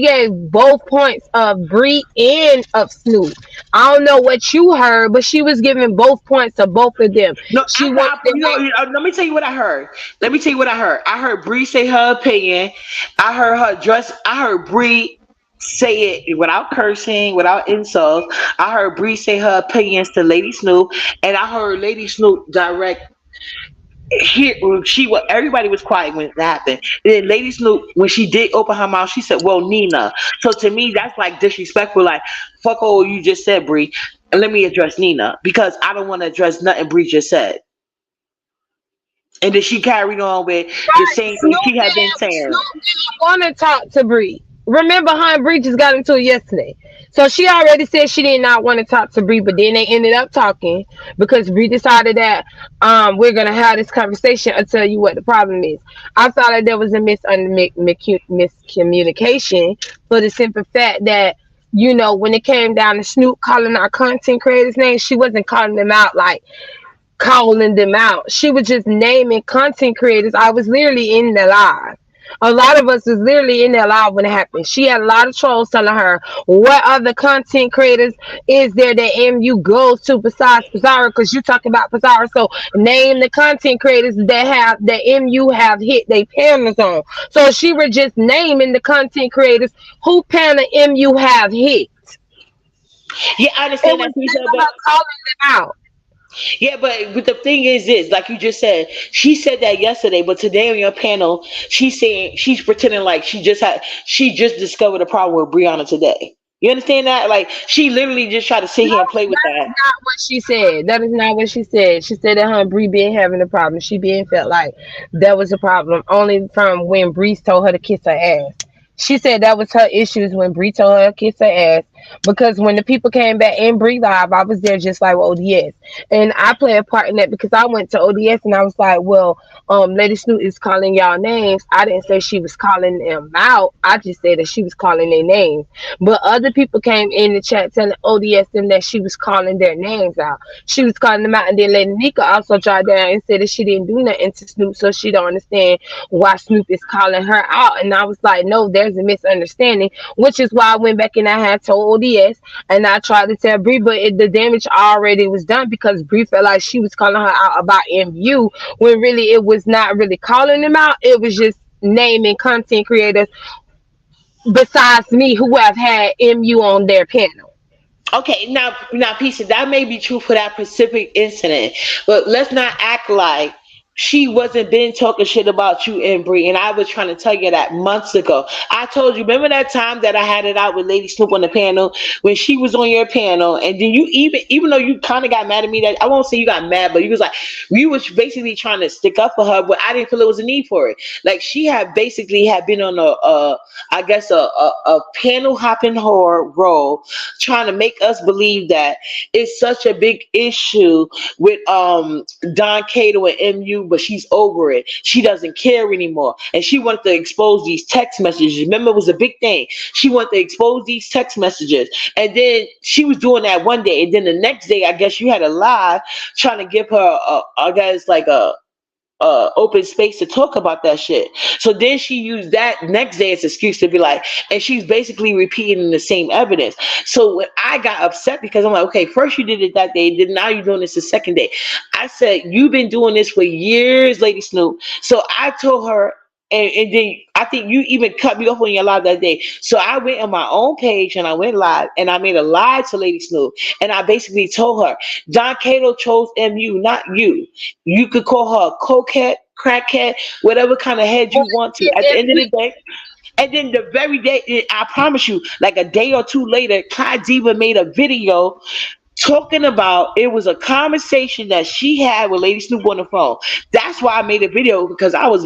gave both points of Bree and of Snoop. I don't know what you heard, but she was giving both points of both of them. No, She wanted to make let me tell you what I heard. Let me tell you what I heard. I heard Bree say her opinion. I heard her dress. I heard Bree say it without cursing, without insults. I heard Bree say her opinions to Lady Snoop, and I heard Lady Snoop direct here everybody was quiet when it happened. Then Lady Snoop, when she did open her mouth, she said, "Well, Nina." So to me, that's like disrespectful. Like, fuck all you just said, Bree. And let me address Nina because I don't want to address nothing Bree just said. And then she carried on with the right. same thing she had been saying. Snoop didn't want to talk to Bree. Remember, her and Bree just got into it yesterday. So she already said she did not want to talk to Bree, but then they ended up talking because Bree decided that we're gonna have this conversation. I'll tell you what the problem is. I thought that there was a miscommunication for the simple fact that when it came down to Snoop calling our content creators names, she wasn't calling them out like calling them out. She was just naming content creators. I was literally in the live. A lot of us was literally in there live when it happened. She had a lot of trolls telling her what other content creators is there that MU goes to besides Pizarro, because you talking about Pizarro. So name the content creators that MU have hit they panels on. So she was just naming the content creators who panel MU have hit. Yeah, I It understand was that piece of, never but her calling them out. yeah, but the thing is this, like you just said, she said that yesterday, but today on your panel, she's saying she's pretending like she just discovered a problem with Brianna today. You understand that? Like she literally just tried to sit No, here and play with that is that. not what she said. That is not what she said. She said that her and Bree been having a problem. She been felt like that was a problem only from when Bree told her to kiss her ass. She said that was her issues when Bree told her to kiss her ass. Because when the people came back in Bree Live, I was there just like ODS. And I play a part in that because I went to ODS and I was like, well, Lady Snoot is calling y'all names. I didn't say she was calling them out. I just said that she was calling their names. But other people came in the chat telling ODS them that she was calling their names out. She was calling them out, and then Lady Nika also tried down and said that she didn't do nothing to Snoop, so she don't understand why Snoop is calling her out. And I was like, no, there's a misunderstanding, which is why I went back and I had told ODS and I tried to tell Bree, but the damage already was done because Bree felt like she was calling her out about MU when really it was not really calling them out. It was just naming content creators besides me who have had MU on their panel. Okay, now, Pieces, that may be true for that specific incident, but let's not act like she wasn't been talking shit about you and Bree. And I was trying to tell you that months ago. I told you, remember that time that I had it out with Lady Snoop on the panel when she was on your panel, and then you even though you kind of got mad at me, that I won't say you got mad, but you was like you was basically trying to stick up for her, but I didn't feel it was a need for it. Like she had basically had been on I guess a panel hopping whore role, trying to make us believe that it's such a big issue with Don Cato and MU, but she's over it. She doesn't care anymore, and she wanted to expose these text messages. Remember, it was a big thing. She wanted to expose these text messages, and then she was doing that one day, and then the next day, I guess you had a live trying to give her, I guess, like a open space to talk about that shit. So then she used that next day as an excuse to be like, and she's basically repeating the same evidence. So when I got upset because I'm like, okay, first you did it that day, then now you're doing this the second day. I said, you've been doing this for years, Lady Snoop. So I told her, and then I think you even cut me off on your live that day. So I went on my own page and I went live and I made a live to Lady Snoop. And I basically told her, Don Cato chose MU, not you. You could call her a cokehead, crackhead, whatever kind of head you want to. At the end of the day, and then the very day, I promise you, like a day or two later, Clyde Diva made a video talking about it was a conversation that she had with Lady Snoop on the phone. That's why I made a video because I was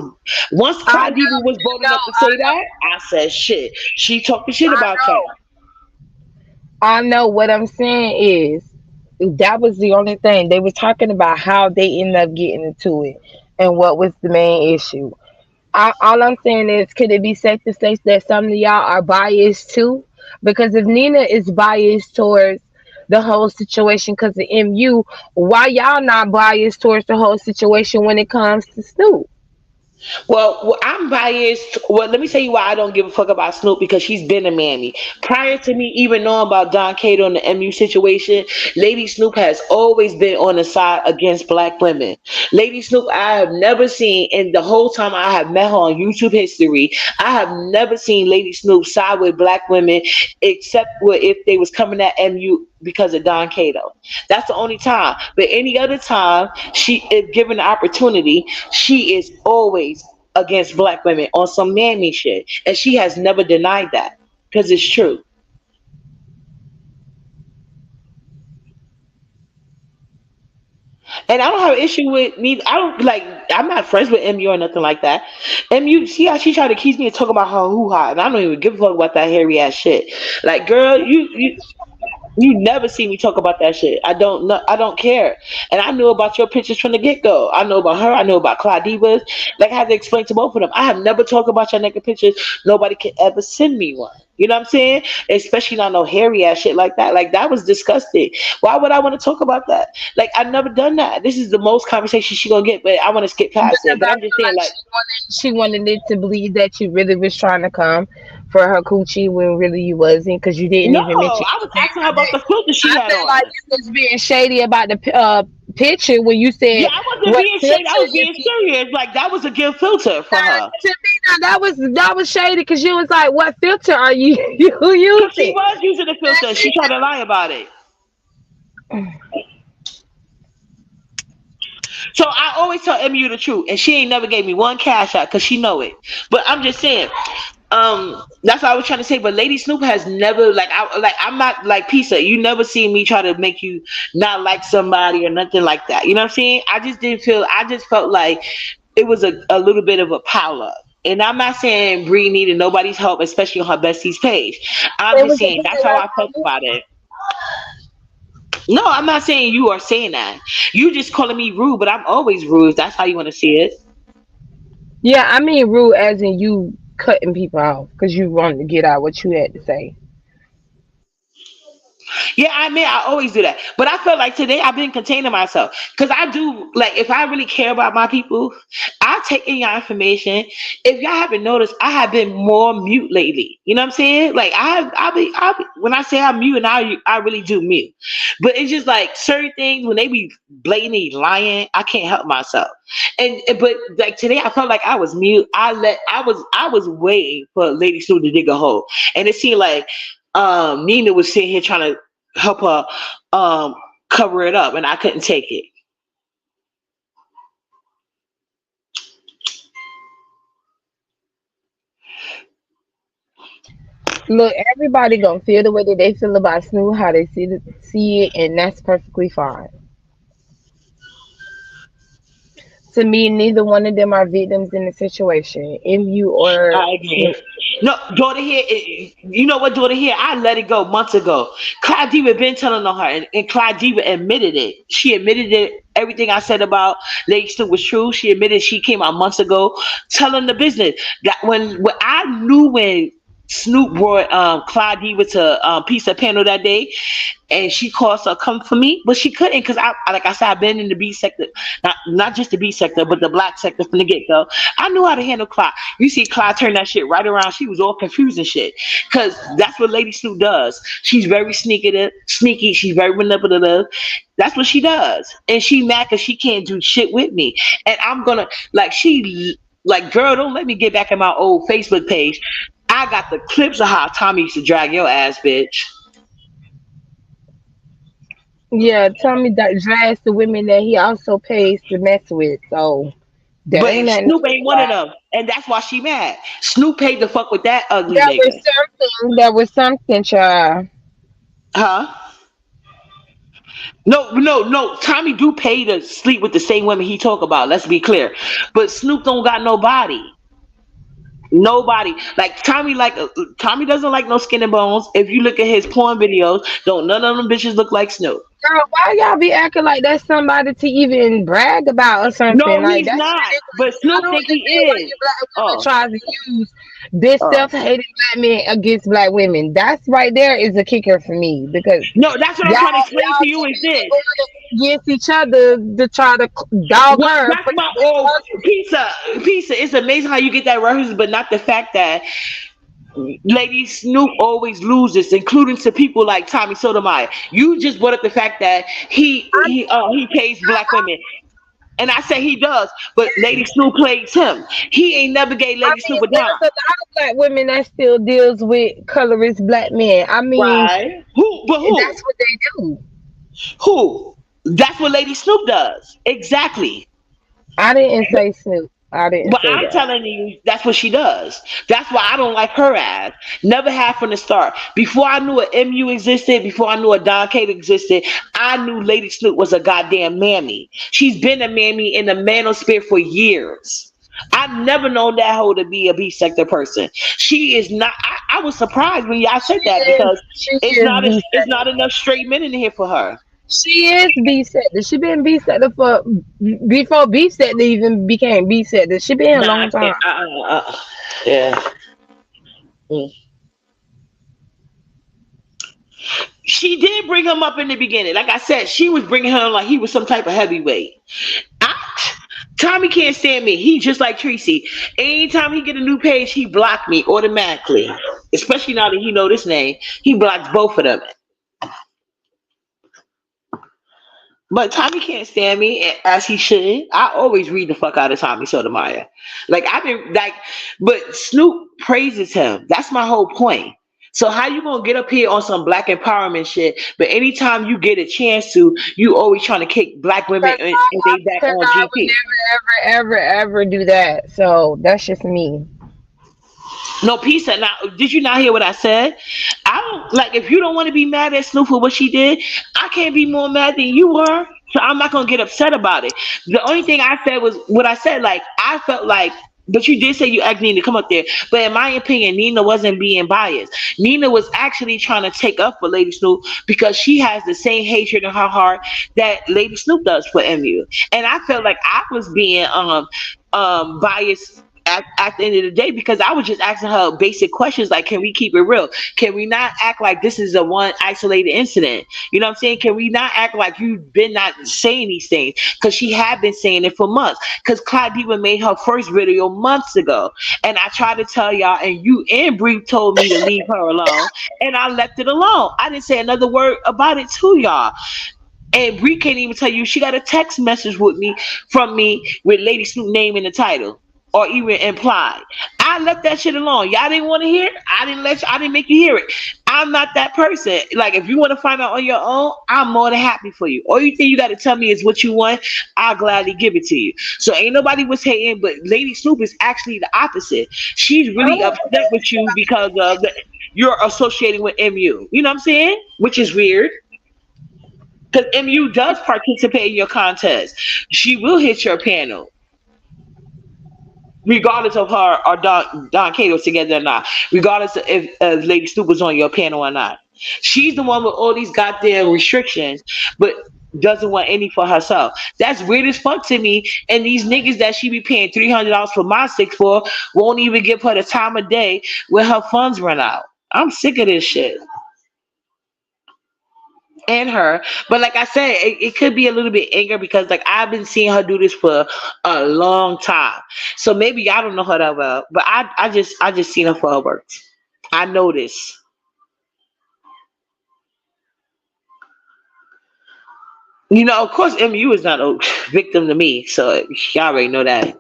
once I Clyde Diva know, was bold enough to say that, I said shit. She talking shit I about y'all. know, I know. What I'm saying is that was the only thing they were talking about how they ended up getting into it and what was the main issue. All I'm saying is, could it be safe to say that some of y'all are biased too? Because if Nina is biased towards the whole situation because of MU, why y'all not biased towards the whole situation when it comes to Snoop? I'm biased. Well, let me tell you why I don't give a fuck about Snoop because she's been a mammy. Prior to me even knowing about Don Cato and the MU situation, Lady Snoop has always been on the side against black women. Lady Snoop, I have never seen, in the whole time I have met her on YouTube history, I have never seen Lady Snoop side with black women except if they was coming at MU because of Don Cato. That's the only time. But any other time, if given the opportunity, she is always against black women on some mammy shit. And she has never denied that because it's true. And I don't have an issue with me. I don't like. I'm not friends with MU or nothing like that. MU, see how she tried to keep me and talk about her hoo ha, and I don't even give a fuck about that hairy ass shit. Like, girl, you. You never see me talk about that shit. I don't know. I don't care. And I knew about your pictures from the get go. I know about her. I know about Claudiva's. Like I had to explain to both of them. I have never talked about your naked pictures. Nobody can ever send me one. You know what I'm saying? Especially not no hairy ass shit like that. Like that was disgusting. Why would I want to talk about that? Like I've never done that. This is the most conversation she gonna get, but I want to skip past it. Because But I I'm just feel saying, like like, she wanted it to believe that you really was trying to come for her coochie when really you wasn't, because you didn't no, even mention I was asking her anything about like the filter that. she I had feel like on. you was being shady about the picture when you Yeah, said I wasn't what being shady. I filter was is being he. serious. Like that was a good filter for her. To me, now, that was shady because you was like, "What filter are you you Cause she using?" was using the filter. She tried to lie about it. So I always tell MU the truth, and she ain't never gave me one cash out because she know it. But I'm just saying, that's what I was trying to say. But Lady Snoop has never I'm not like Pisa. You never seen me try to make you not like somebody or nothing like that. You know what I'm saying? I just didn't feel. I just felt like it was a little bit of a pile up. And I'm not saying Bree needed nobody's help, especially on her besties page. I'm It just was a saying good that's how I felt lesson. about it. No, I'm not saying you are saying that. You just calling me rude, but I'm always rude. If that's how you want to see it. Yeah, I mean rude as in you cutting people off because you wanted to get out what you had to say. Yeah, I mean, I always do that. But I felt like today I've been containing myself because I do, like, if I really care about my people, I take in your information. If y'all haven't noticed, I have been more mute lately. You know what I'm saying? Like, when I say I'm mute, and I really do mute. But it's just like certain things, when they be blatantly lying, I can't help myself. But like today, I felt like I was mute. I was waiting for Lady Sue to dig a hole. And it seemed like Nina was sitting here trying to help her um cover it up, and I couldn't take it. Look, everybody gonna feel the way that they feel about Snoop, how they see it, and that's perfectly fine. To me, neither one of them are victims in the situation. If you or I Snoop, agree. No, daughter here, you know what, daughter here, I let it go months ago. Clyde Diva been telling on her, and Clyde Diva admitted it. She admitted it. Everything I said about Lady Stu was true. She admitted she came out months ago telling the business. That when I knew when Snoop brought Clyde Diva to Pizza Panel that day, and she called her come for me, but she couldn't because like I said, I've been in the B sector, not just the B sector, but the black sector from the get go. I knew how to handle Clyde. You see Clyde turn that shit right around. She was all confused and shit because that's what Lady Snoop does. She's very sneaky. She's very manipulative. That's what she does, and she mad because she can't do shit with me. And I'm gonna like girl, don't let me get back in my old Facebook page. I got the clips of how Tommy used to drag your ass, bitch. yeah, Tommy that drags the women that he also pays to mess with. So there But ain't nothing to Snoop say ain't one of about. them, and that's why she mad. Snoop paid the fuck with that ugly There was nigga, something. There was something, child. huh? No, no, no. Tommy do pay to sleep with the same women he talk about. Let's be clear. But Snoop don't got nobody. Nobody like Tommy. Tommy doesn't like no skin and bones. If you look at his porn videos, don't none of them bitches look like Snoop. Girl, why y'all be acting like that's somebody to even brag about or something? No, Like he's that's not. ridiculous. But I Snoop don't think he understand why is. you black women Oh, try to use this oh. self-hating black men against black women. That's right there is a kicker for me because No, that's what I'm trying to explain to y'all you. too Is busy this? going against each other to try to dog Well, her that's for my doing old her. pizza. Pizza. It's amazing how you get that reference, but not the fact that Lady Snoop always loses, including to people like Tommy Sotomayor. You just brought up the fact that he pays black women, and I say he does, but Lady Snoop plays him. He ain't never gave I Lady mean, Snoop a dime. there's a lot of black women that still deals with colorist black men. I mean, Right? Who? But that's who? what they do. Who? That's what Lady Snoop does. Exactly. I didn't say Snoop. I didn't But say I'm that. telling you, that's what she does. That's why I don't like her ass. Never have from the start. Before I knew a MU existed, before I knew a Don Kate existed, I knew Lady Snoop was a goddamn mammy. She's been a mammy in the manosphere for years. I've never known that hoe to be a B sector person. She is not. I was surprised when y'all said that because She is B it's sector. not enough straight men in here for her. She is B sector. She been B sector for before B sector even became B sector. She been a Nah, I long time. can't. Yeah. Mm. She did bring him up in the beginning. Like I said, she was bringing him like he was some type of heavyweight. I, Tommy can't stand me. He just like Tracy. Anytime he get a new page, he blocked me automatically. Especially now that he know this name, he blocks both of them. But Tommy can't stand me as he should. I always read the fuck out of Tommy Sotomayor. Like I've been like, but Snoop praises him. That's my whole point. So how you gonna get up here on some black empowerment shit? But anytime you get a chance to, you always trying to kick black women and they back Because on I would GP. never, ever, ever, ever do that. So that's just me. No, peace. Now, did you not hear what I said? I don't like if you don't want to be mad at Snoop for what she did. I can't be more mad than you were, so I'm not gonna get upset about it. The only thing I said was what I said. Like I felt like, but you did say you asked Nina to come up there. But in my opinion, Nina wasn't being biased. Nina was actually trying to take up for Lady Snoop because she has the same hatred in her heart that Lady Snoop does for MU. And I felt like I was being biased at the end of the day because I was just asking her basic questions like, can we keep it real? Can we not act like this is a one isolated incident? You know what I'm saying? Can we not act like you've been not saying these things? Because she had been saying it for months. Because Clyde Diva made her first video months ago. And I tried to tell y'all, and you and Bree told me to leave her alone. And I left it alone. I didn't say another word about it to y'all. And Bree can't even tell you she got a text message with me from me with Lady Snoop name in the title or even implied. I left that shit alone. Y'all didn't want to hear it. I didn't make you hear it. I'm not that person. Like if you want to find out on your own, I'm more than happy for you. All you think you got to tell me is what you want. I'll gladly give it to you. So ain't nobody was hating, but Lady Snoop is actually the opposite. She's I'm really upset with you because of you're associating with MU. You know what I'm saying? Which is weird. Because MU does participate in your contest. She will hit your panel, regardless of her or Don Cato's together or not. Regardless of if Lady Snoop was on your panel or not. She's the one with all these goddamn restrictions, but doesn't want any for herself. That's weird as fuck to me. And these niggas that she be paying $300 for my six for won't even give her the time of day when her funds run out. I'm sick of this shit. And her. But like I said, it could be a little bit anger because like I've been seeing her do this for a long time. So maybe y'all don't know her that well, but I just seen her for her work. I know this. You know, of course, MU is not a victim to me, so y'all already know that.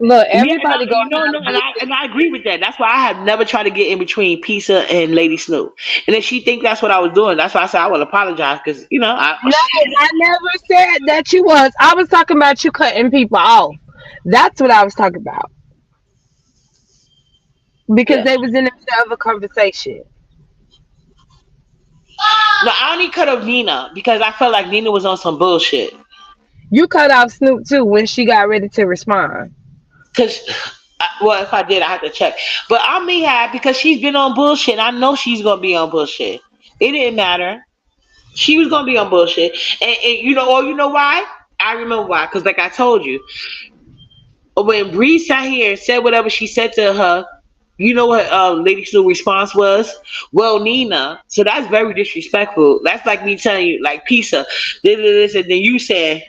look. Yeah, Everybody gonna no, have this. and I agree with that. That's why I have never tried to get in between Pizza and Lady Snoop. And if she think that's what I was doing, that's why I said I will apologize because you know No, I never said that you was. I was talking about you cutting people off. That's what I was talking about because yeah. they was in the middle of a conversation. No, I only cut off Nina because I felt like Nina was on some bullshit. You cut off Snoop too when she got ready to respond. Cause, well, if I did, I have to check. But I may have because she's been on bullshit. I know she's gonna be on bullshit. It didn't matter. She was gonna be on bullshit, and you know, or you know why? I remember why. Cause like I told you, when Bree sat here and said whatever she said to her, you know what Lady Snoop's response was? Well, Nina. So that's very disrespectful. That's like me telling you, like, pizza, this, and then you said,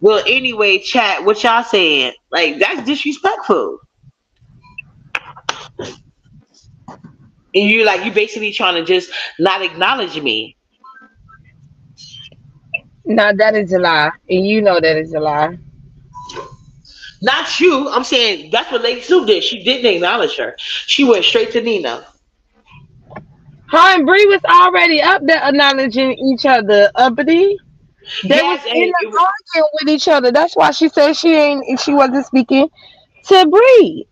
well, anyway, chat, what y'all saying? Like, that's disrespectful. And you basically trying to just not acknowledge me. Now that is a lie, and you know that is a lie. Not you. I'm saying that's what Lady Snoop did. She didn't acknowledge her. She went straight to Nina. Her and Bree was already up there acknowledging each other, uppity. They was Yes, in and the arguing with each other. That's why she said she wasn't speaking to Bree.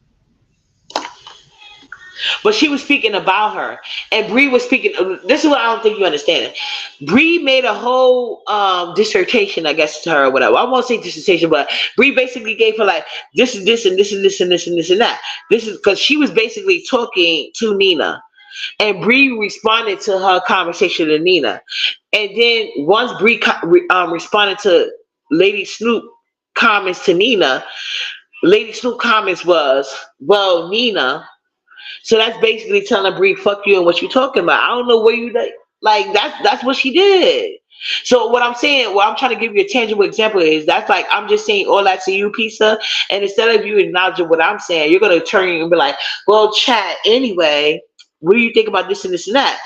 But she was speaking about her, and Bree was speaking. This is what I don't think you understand. Bree made a whole dissertation, I guess, to her or whatever. I won't say dissertation, but Bree basically gave her like this is this and this and this and this and this and that. This is because she was basically talking to Nina, and Bree responded to her conversation to Nina, and then once Bree responded to Lady Snoop comments to Nina, Lady Snoop comments was, "Well, Nina." So that's basically telling Bree, "Fuck you and what you talking about." I don't know where you like. That's what she did. So what I'm saying, what I'm trying to give you a tangible example is that's like I'm just saying all that to you, Pizza, and instead of you acknowledging what I'm saying, you're gonna turn and be like, "Well, chat anyway. What do you think about this and this and that?"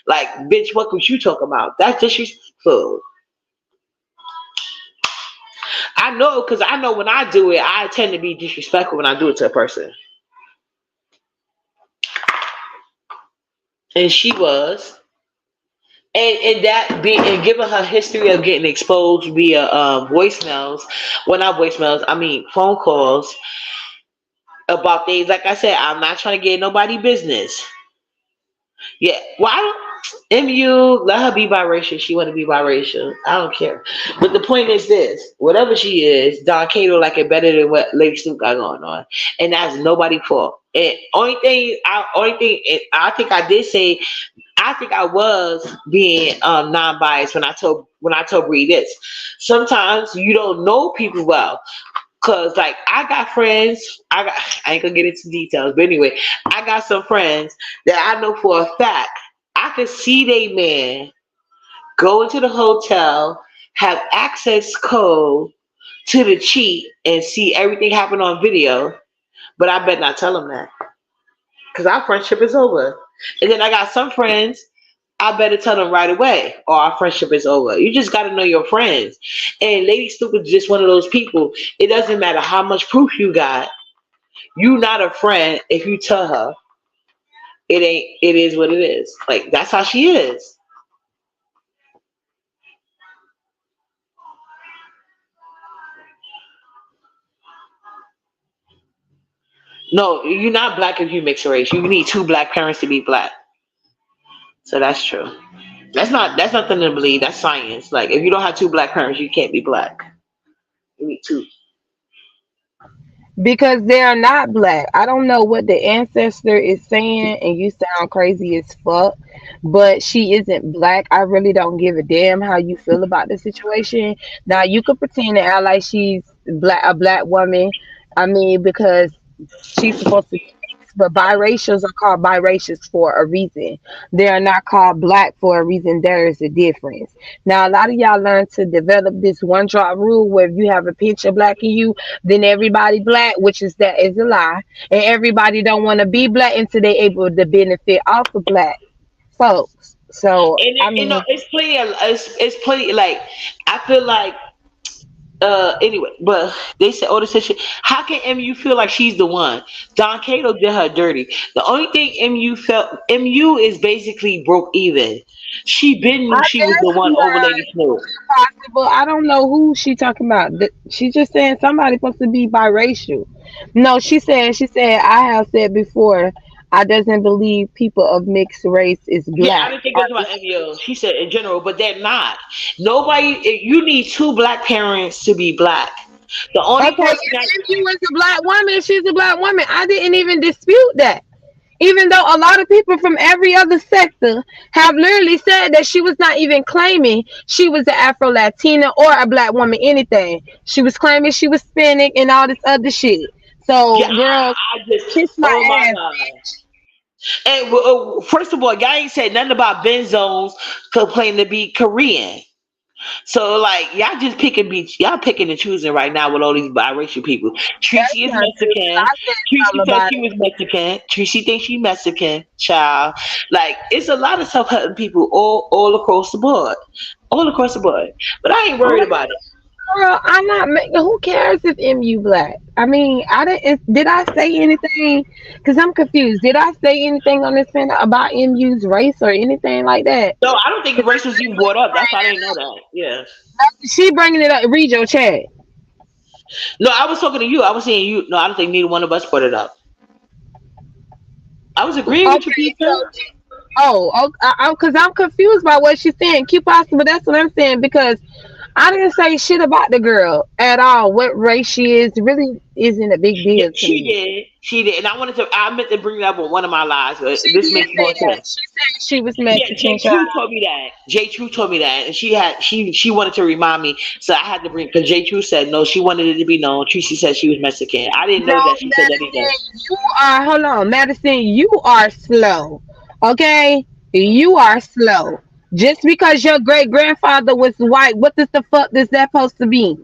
Like, bitch, what was you talking about? That's disrespectful. I know because I know when I do it, I tend to be disrespectful when I do it to a person, and she was. And that being and given her history of getting exposed via voicemails, well not voicemails, I mean phone calls about things. Like I said, I'm not trying to get nobody business. Yeah, why MU let her be biracial? She want to be biracial. I don't care. But the point is this: whatever she is, Don Cato like it better than what Lady Snoop got going on, and that's nobody's fault. And only thing, and I think I did say I think I was being non-biased when I told Bree this. Sometimes you don't know people well, cause like I got friends. I ain't gonna get into details, but anyway, I got some friends that I know for a fact I could see they man go into the hotel, have access code to the cheat, and see everything happen on video. But I bet not tell them that, cause our friendship is over. And then I got some friends I better tell them right away, or our friendship is over. You just got to know your friends. And Lady Stupid is just one of those people. It doesn't matter how much proof you got. You not a friend if you tell her it ain't. It is what it is. Like that's how she is. No, you're not black if you mix race. You need two black parents to be black. So that's true. That's nothing to believe. That's science. Like if you don't have two black parents, you can't be black. You need two. Because they are not black. I don't know what the ancestor is saying, and you sound crazy as fuck, but she isn't black. I really don't give a damn how you feel about the situation. Now you could pretend to act like she's a black woman. I mean, because she's supposed to be mixed, but biracials are called biracials for a reason. They are not called black for a reason. There is a difference. Now, a lot of y'all learn to develop this one drop rule where if you have a pinch of black in you, then everybody black, which is that is a lie. And everybody don't want to be black until they able to benefit off of black folks. So, And I you know, mean, it's plenty. Like I feel like anyway, but they said, oh, this shit. How can MU feel like she's the one? Don Cato did her dirty. The only thing MU is basically broke even. She been I knew she was guess the one over Lady Snow. possible. I don't know who she talking about. She just saying somebody supposed to be biracial. No, she said I have said before. I doesn't believe people of mixed race is Yeah, I black. didn't think that's about MU. She said in general, but they're not. Nobody. You need two black parents to be black. The only Okay, person that if you was a black woman, she's a black woman. I didn't even dispute that. Even though a lot of people from every other sector have literally said that she was not even claiming she was an Afro Latina or a black woman, anything. She was claiming she was Hispanic and all this other shit. yeah, So, girl, I just kiss my oh my ass. god. And first of all, y'all ain't said nothing about Ben Zones complaining to be Korean. So like y'all just y'all picking and choosing right now with all these biracial people. That's Tracy is not true. 'Cause Mexican. I said Tracy something said about she it. was Mexican. Tracy thinks she Mexican. Child, like it's a lot of tough hurting people all across the board, all across the board. But I ain't worried about it. Girl, I'm not making. Who cares if MU black? I mean, I didn't. Did I say anything? Because I'm confused. Did I say anything on this panel about MU's race or anything like that? No, I don't think race was even brought up. That's why I didn't know that. Yeah. She bringing it up. Read your chat. No, I was talking to you. I was saying you. No, I don't think neither one of us brought it up. I was agreeing with you, Okay, pizza. because I'm confused by what she's saying. Keep asking, but that's what I'm saying because I didn't say shit about the girl at all. What race she is really isn't a big Yeah, deal to she me. did. She did. And I meant to bring it up on one of my lives, but She this did makes say more that. sense. She said she was Yeah, Mexican, J child. True told me that. J True told me that, and she wanted to remind me, so I had to bring because J True said no, she wanted it to be known. Tracy said she was Mexican. I didn't No, know that she said that either. Madison, you are, hold on, Madison, you are slow. Okay? You are slow. Just because your great grandfather was white, what does the fuck does that supposed to be?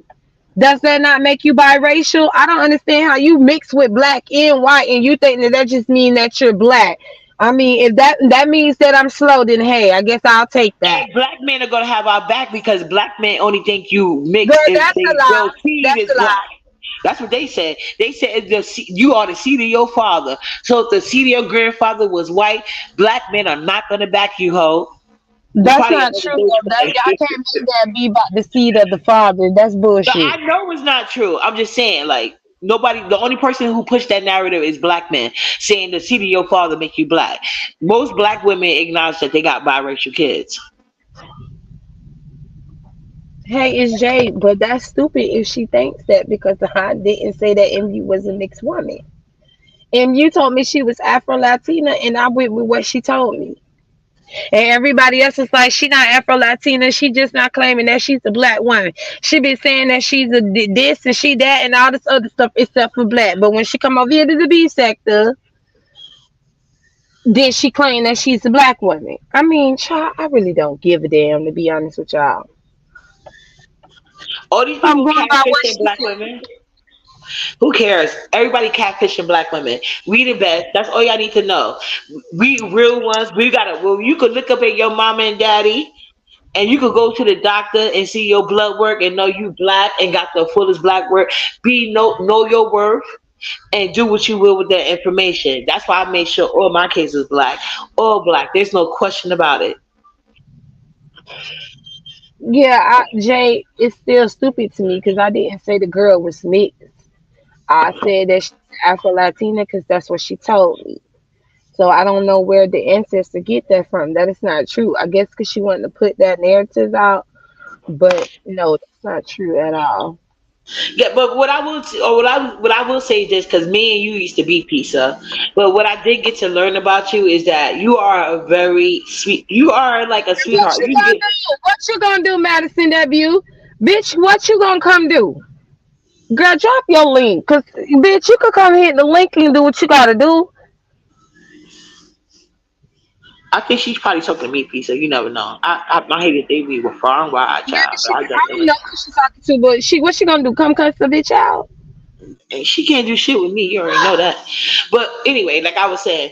Does that not make you biracial? I don't understand how you mix with black and white and you think that that just means that you're black. I mean, if that means that I'm slow, then hey, I guess I'll take that. And black men are gonna have our back because black men only think you Girl, mix if that's a they lie. your seed That's is a black. lie. That's what they said. They said if you are the seed of your father. So if the seed of your grandfather was white, black men are not gonna back you, ho. It's That's probably not another true though. That day. y'all can't make that be about the seed of the father. That's But bullshit. I know it's not true. I'm just saying, like, nobody, the only person who pushed that narrative is black men, saying the seed of your father make you black. Most black women acknowledge that they got biracial kids. Hey, it's Jay, but that's stupid if she thinks that because I didn't say that MU was a mixed woman. MU told me she was Afro Latina, and I went with what she told me. And everybody else is like, she not Afro Latina. She just not claiming that she's a black woman. She been saying that she's a this and she that and all this other stuff except for black. But when she come over here to the B sector, then she claim that she's a black woman. I mean, child, I really don't give a damn to be honest with y'all. All these I'm people going by what catfishing she black said. women. Who cares? Everybody catfishing black women. We the best. That's all y'all need to know. We real ones. We gotta. Well, you could look up at your mama and daddy, and you could go to the doctor and see your blood work and know you black and got the fullest black work. Know your worth and do what you will with that information. That's why I made sure all my kids was black, all black. There's no question about it. Yeah, Jay, it's still stupid to me because I didn't say the girl was mixed. I said that she's Afro Latina because that's what she told me. So I don't know where the ancestor get that from. That is not true. I guess because she wanted to put that narrative out, but no, that's not true at all. Yeah, but what I will say is this, because me and you used to be pizza, but what I did get to learn about you is that you are a very sweet. You are like a And what sweetheart. you You can gonna get. do? What you gonna do, Madison W? Bitch, what you gonna come do? Girl, drop your link, cause bitch, you could come hit the link and do what you gotta do. I think she's probably talking to me, pizza. You never know. I hate that they be with far and wide, Maybe child. But she, I I don't definitely. know who she's talking to, but what she gonna do? Come cuss the bitch out? And she can't do shit with me. You already know that. But anyway, like I was saying,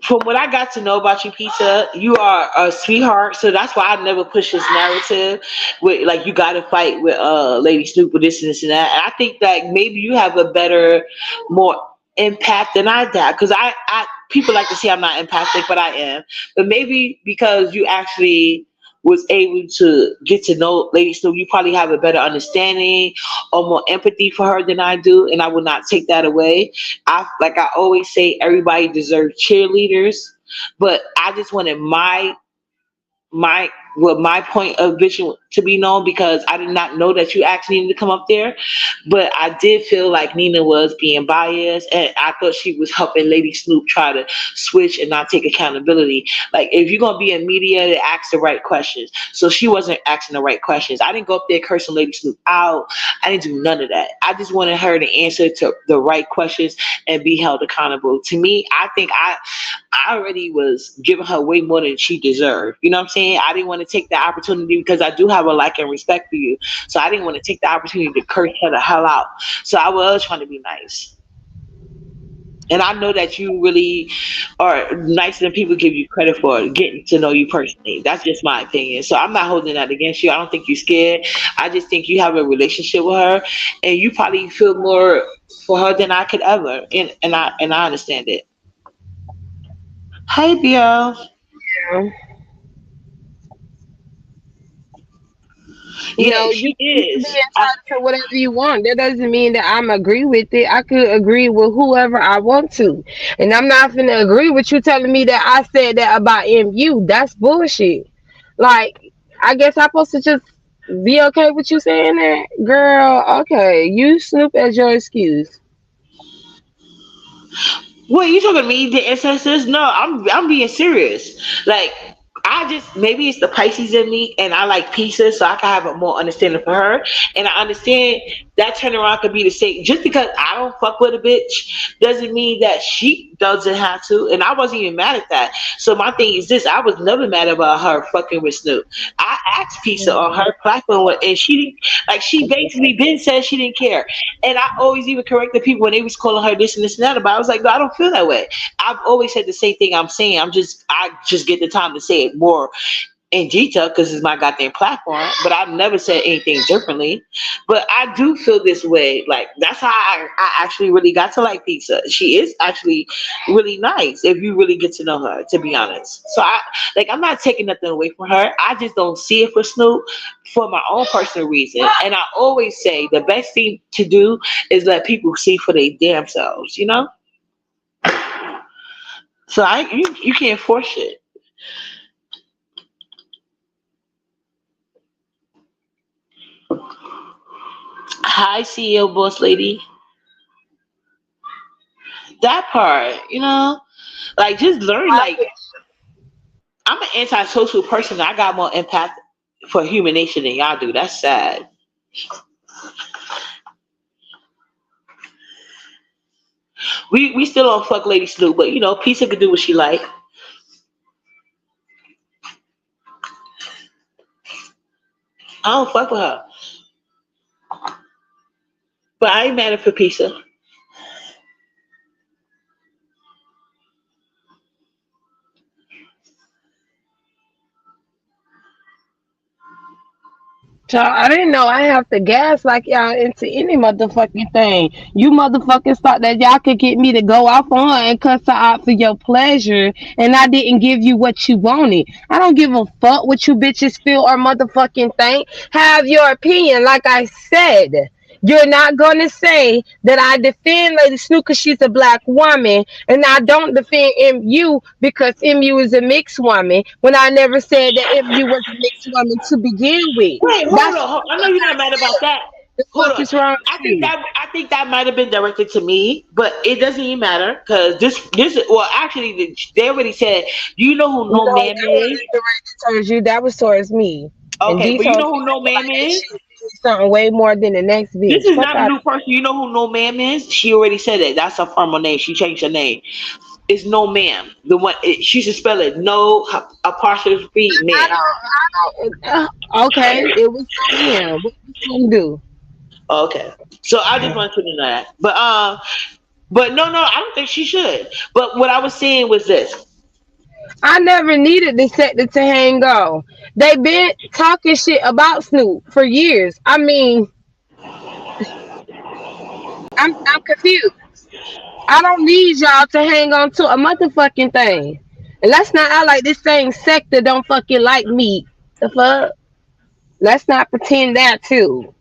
from what I got to know about you, Pizza, you are a sweetheart. So that's why I never push this narrative with like you got to fight with Lady Snoop or this and this and that. And I think that maybe you have a better, more impact than I did because I people like to say I'm not empathic, but I am. But maybe because you actually was able to get to know Lady Snoop, you probably have a better understanding or more empathy for her than I do, and I would not take that away. I like I always say, everybody deserves cheerleaders, but I just wanted my my point of vision to be known because I did not know that you actually needed to come up there. But I did feel like Nina was being biased and I thought she was helping Lady Snoop try to switch and not take accountability. Like if you're gonna be in media, to ask the right questions. So she wasn't asking the right questions. I didn't go up there cursing Lady Snoop out. I didn't do none of that. I just wanted her to answer to the right questions and be held accountable. To me, I think I already was giving her way more than she deserved. You know what I'm saying? I didn't want to take the opportunity because I do have a like and respect for you. So I didn't want to take the opportunity to curse her the hell out. So I was trying to be nice. And I know that you really are nicer than people give you credit for getting to know you personally. That's just my opinion. So I'm not holding that against you. I don't think you're scared. I just think you have a relationship with her and you probably feel more for her than I could ever. And I understand it. Hi, Bill. Yeah. You Yeah, know, you can be is. entitled to whatever you want. That doesn't mean that I'm agree with it. I could agree with whoever I want to. And I'm not gonna agree with you telling me that I said that about MU. That's bullshit. Like, I guess I'm supposed to just be okay with you saying that? Girl, okay. You Snoop as your excuse. What you talking to me? The ancestors? No, I'm being serious. Like I just maybe it's the Pisces in me, and I like pieces, so I can have a more understanding for her. And I understand that turnaround could be the same. Just because I don't fuck with a bitch doesn't mean that she doesn't have to. And I wasn't even mad at that. So my thing is this: I was never mad about her fucking with Snoop. I asked Pizza on her platform, and she didn't like. She basically been said she didn't care. And I always even corrected people when they was calling her this and this and that about. I was like, no, I don't feel that way. I've always said the same thing I'm saying. I just get the time to say it more in detail because it's my goddamn platform. But I've never said anything differently. But I do feel this way. Like that's how I actually really got to like pizza. She is actually really nice if you really get to know her, to be honest. So I'm not taking nothing away from her. I just don't see it for Snoop for my own personal reason. And I always say the best thing to do is let people see for their damn selves, you know? So you can't force it. Hi, CEO boss lady. That part, like just learn. Like I'm an antisocial person. I got more impact for human nature than y'all do. That's sad. We still don't fuck Lady Snoop, but Pizza can do what she like. I don't fuck with her, but I ain't mad at for Pizza. Child, I didn't know I have to gas like y'all into any motherfucking thing. You motherfuckers thought that y'all could get me to go off on her and cuss her out for your pleasure, and I didn't give you what you wanted. I don't give a fuck what you bitches feel or motherfucking think. Have your opinion, like I said. You're not gonna say that I defend Lady Snook because she's a black woman, and I don't defend MU because MU is a mixed woman. When I never said that MU was a mixed woman to begin with. Wait, hold That's on. what I the know you're fuck not I mad about said. that. The Hold fuck on. is wrong with you? I think that might have been directed to me, but it doesn't even matter because this well actually they already said. Do you know who No, No that Ma'am is? wasn't directed towards you. That was towards me. And Okay, these but you hoes know who No feel Ma'am like they is? should do something way more than the next This bitch. is Fuck not a out new of person. You know who No Ma'am is? She already said it. That's her formal name. She changed her name. It's No Ma'am. The one she should spell it. No apostrophe I ma'am. okay, it was no man. What you gonna do? Okay. So I just wanted to know that. But no, I don't think she should. But what I was saying was this. I never needed the sector to hang on. They been talking shit about Snoop for years. I mean, I'm confused. I don't need y'all to hang on to a motherfucking thing. And let's not act like this same sector don't fucking like me. The fuck? Let's not pretend that too.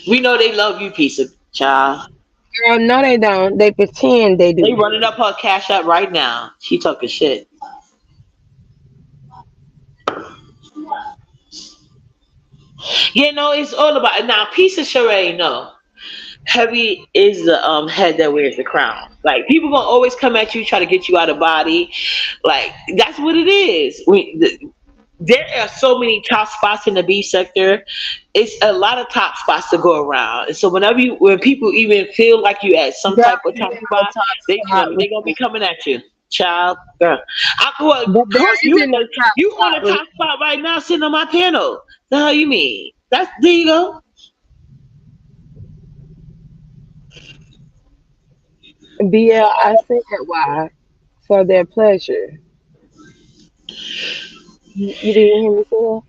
We know they love you, piece of child. Girl, no they don't. They pretend they They do. running up her cash app right now. She talking shit. It's all about now. Piece of sure ain't know. Heavy is the head that wears the crown. Like people gonna always come at you, try to get you out of body. Like that's what it is. There are so many top spots in the B sector. It's a lot of top spots to go around. And so when people even feel like you at some Girl, type of there top ain't no spot, top they spot gonna with they gonna be me. coming at you, child. Girl. Well, But there course isn't no top you on spot the with top spot right now, sitting on my panel. The hell you mean? That's there you go. me. BL, I said why. For their pleasure. You didn't hear me say that?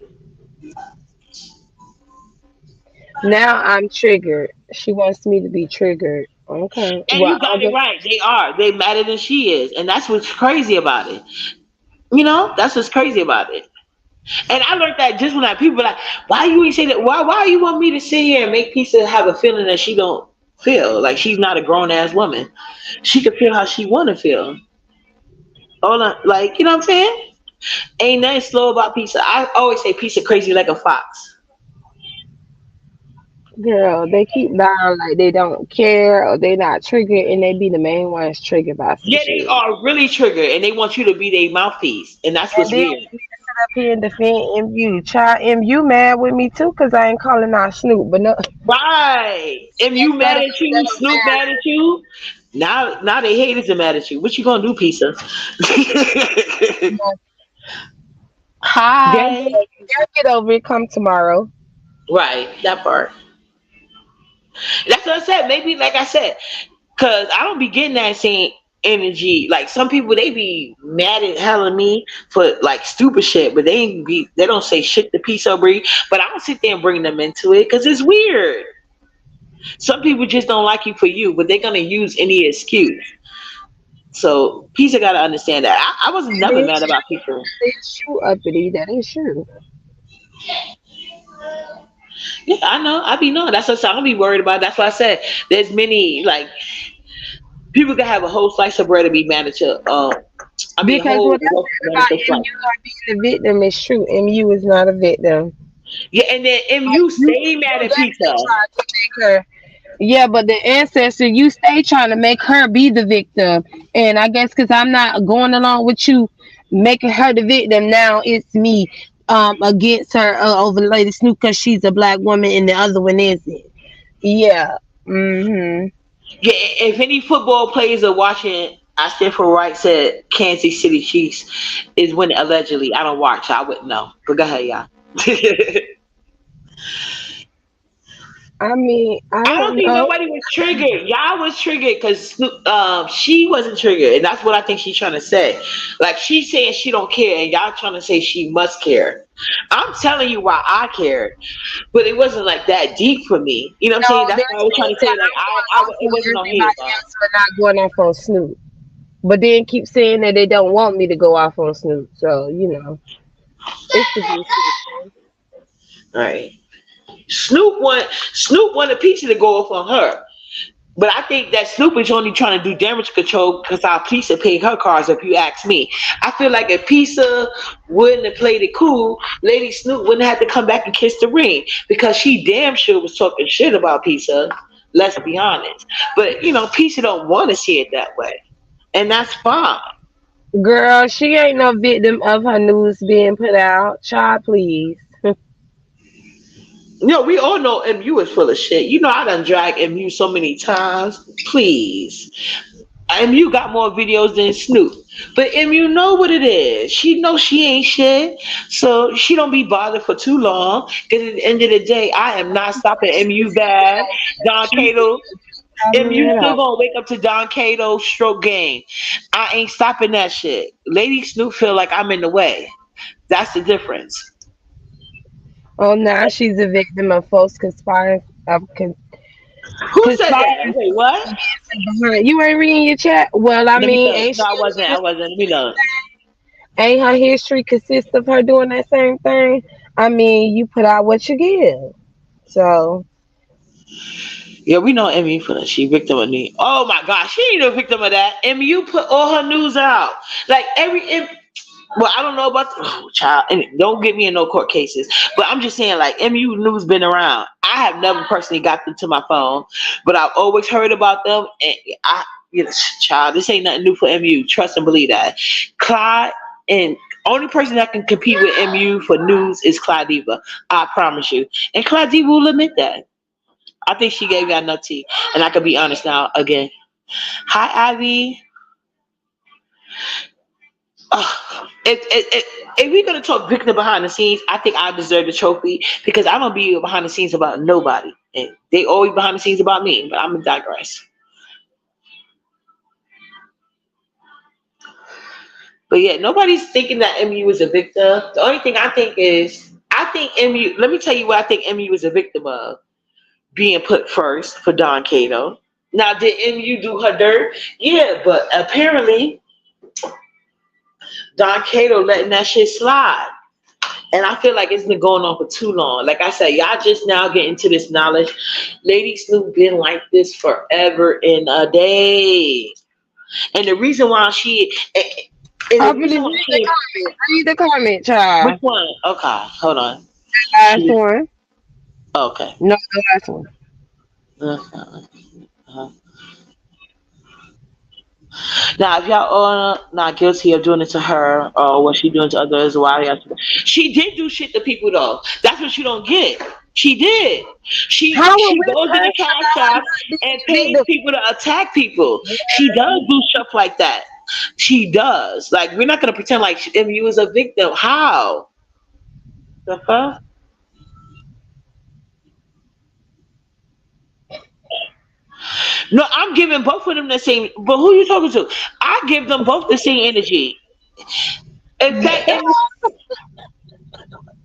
Now I'm triggered. She wants me to be triggered. Okay. And Well, you got I'll it go. right. They are. They madder than she is, and that's what's crazy about it. That's what's crazy about it. And I learned that just when people were like, why you ain't say that? Why you want me to sit here and make Pizza have a feeling that she don't feel? Like she's not a grown ass woman. She can feel how she wanna feel. Hold on, like, you know what I'm saying? Ain't nothing slow about Pizza. I always say Pizza crazy like a fox. Girl, they keep lying like they don't care or they not triggered, and they be the main ones triggered by some Yeah, they shit. are really triggered and they want you to be their mouthpiece. And that's And what's then weird. we sit up here and defend MU. Child, MU mad with me too, cause I ain't calling out Snoop, but no, Right. If you that mad at that you, don't Snoop mad at matter. you. Now they haters are mad at you. What you gonna do, Pizza? They'll Hi. get over it come tomorrow. Right, that part. That's what I said. Maybe, like I said, because I don't be getting that same energy. Like some people, they be mad at hell at me for like stupid shit, but they don't say shit to peace or breed. But I don't sit there and bring them into it because it's weird. Some people just don't like you for you, but they're gonna use any excuse. So Pizza gotta understand that. I was That never is mad about true. Pizza. That is true, uppity. That is true. Yeah, I know. I be knowing. That's what I don't be worried about. That's why I said there's many like people can have a whole slice of bread and be mad at you. I mean, a Because whole what I said about manager slice. MU not being a victim is true. MU is not a victim. Yeah, and then Like MU stay you mad at definitely Pizza. tried to make her. Yeah, but the ancestor, you stay trying to make her be the victim. And I guess because I'm not going along with you making her the victim, now it's me against her over Lady Snoop because she's a black woman and the other one isn't. Yeah. Mm-hmm. Yeah, if any football players are watching, I stand for right said Kansas City Chiefs is winning allegedly. I don't watch, so I wouldn't know. But go ahead, y'all. I mean, I I don't don't think know. nobody was triggered. Y'all was triggered because she wasn't triggered, and that's what I think she's trying to say. Like she's saying she don't care, and y'all trying to say she must care. I'm telling you why I cared, but it wasn't like that deep for me. You know what I'm saying? No, That's there's why I was trying things to say that like I'm going off it on wasn't no hate everybody about. else, but not going off on Snoop. But then keep saying that they don't want me to go off on Snoop. So, it's to be expected. Right. Snoop wanted Peachy to go off on her. But I think that Snoop is only trying to do damage control because our Pizza paid her cards, if you ask me. I feel like if Pizza wouldn't have played it cool, Lady Snoop wouldn't have to come back and kiss the ring because she damn sure was talking shit about Pizza. Let's be honest. But, Pizza don't want to see it that way. And that's fine. Girl, she ain't no victim of her news being put out. Child, please. We all know MU is full of shit. I done drag MU so many times. Please. MU got more videos than Snoop. But MU know what it is. She knows she ain't shit. So she don't be bothered for too long. Because at the end of the day, I am not stopping MU bad. Don She Cato. probably MU at still all. gonna wake up to Don Cato stroke game. I ain't stopping that shit. Lady Snoop feel like I'm in the way. That's the difference. Oh, now she's a victim of false Who said that? conspiring Wait, what? behind. You ain't reading your chat? Well, I Let me mean, know. ain't No, she I a wasn't. I victim? wasn't. Let me know. Ain't her history consist of her doing that same thing? I mean, you put out what you give. So, Yeah, we know MU for that. She victim of me. Oh my gosh, she ain't a victim of that. MU put all her news out. Like well, I don't know about child, and don't get me in no court cases. But I'm just saying, like MU news been around. I have never personally got them to my phone, but I've always heard about them. And child, this ain't nothing new for MU. Trust and believe that. Clyde and only person that can compete with MU for news is Clyde Diva. I promise you. And Clyde Diva will admit that. I think she gave y'all enough tea, and I can be honest now again. Hi, Ivy. If we're gonna talk victim behind the scenes, I think I deserve the trophy because I don't be behind the scenes about nobody, and they always behind the scenes about me. But I'm gonna digress. But yeah, nobody's thinking that MU is a victim. The only thing I think is, I think MU. Let me tell you what I think MU is a victim of: being put first for Don Cato. Now, did MU do her dirt? Yeah, but apparently Don Cato letting that shit slide. And I feel like it's been going on for too long. Like I said, y'all just now get into this knowledge. Lady Snoop been like this forever and a day. And the reason why she and the I'm gonna reason read why the she comment. Read the comment, which child. one? Okay, hold on. Last She one. okay. No, the last one. Uh, Now, if y'all are not guilty of doing it to her or what she doing to others, why y'all? She did do shit to people though. That's what you don't get. She did. She How would she we goes in the person cash that has app not been and the pays victim? people to attack people. She does do stuff like that. She does. Like we're not gonna pretend like if you was a victim. How the fuck? No, I'm giving both of them the same. But who you talking to? I give them both the same energy. In fact, and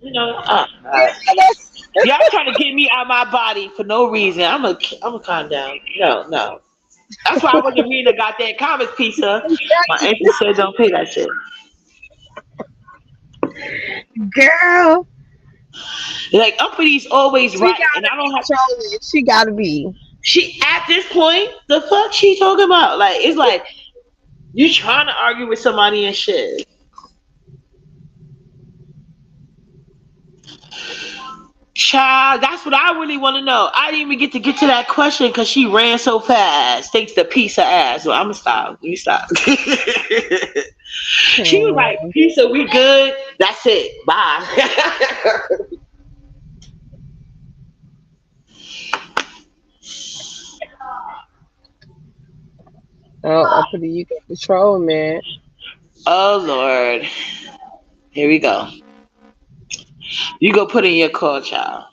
you know, y'all trying to get me out my body for no reason. I'm gonna calm down. No, no. That's why I wasn't reading the goddamn comments, pizza. My auntie said don't pay that shit. Girl, Like Uppity always she right, and gotta I be don't have. trolling. She gotta be. She at this point, the fuck she talking about? Like it's like you trying to argue with somebody and shit. Child, that's what I really want to know. I didn't even get to that question because she ran so fast. Thanks to piece of ass. Well, I'm gonna stop. Let me stop. She was like, Hmm. "Pizza, we good. That's it. Bye." Oh, up to you got the troll, man. Oh Lord, here we go. You go put in your call, child.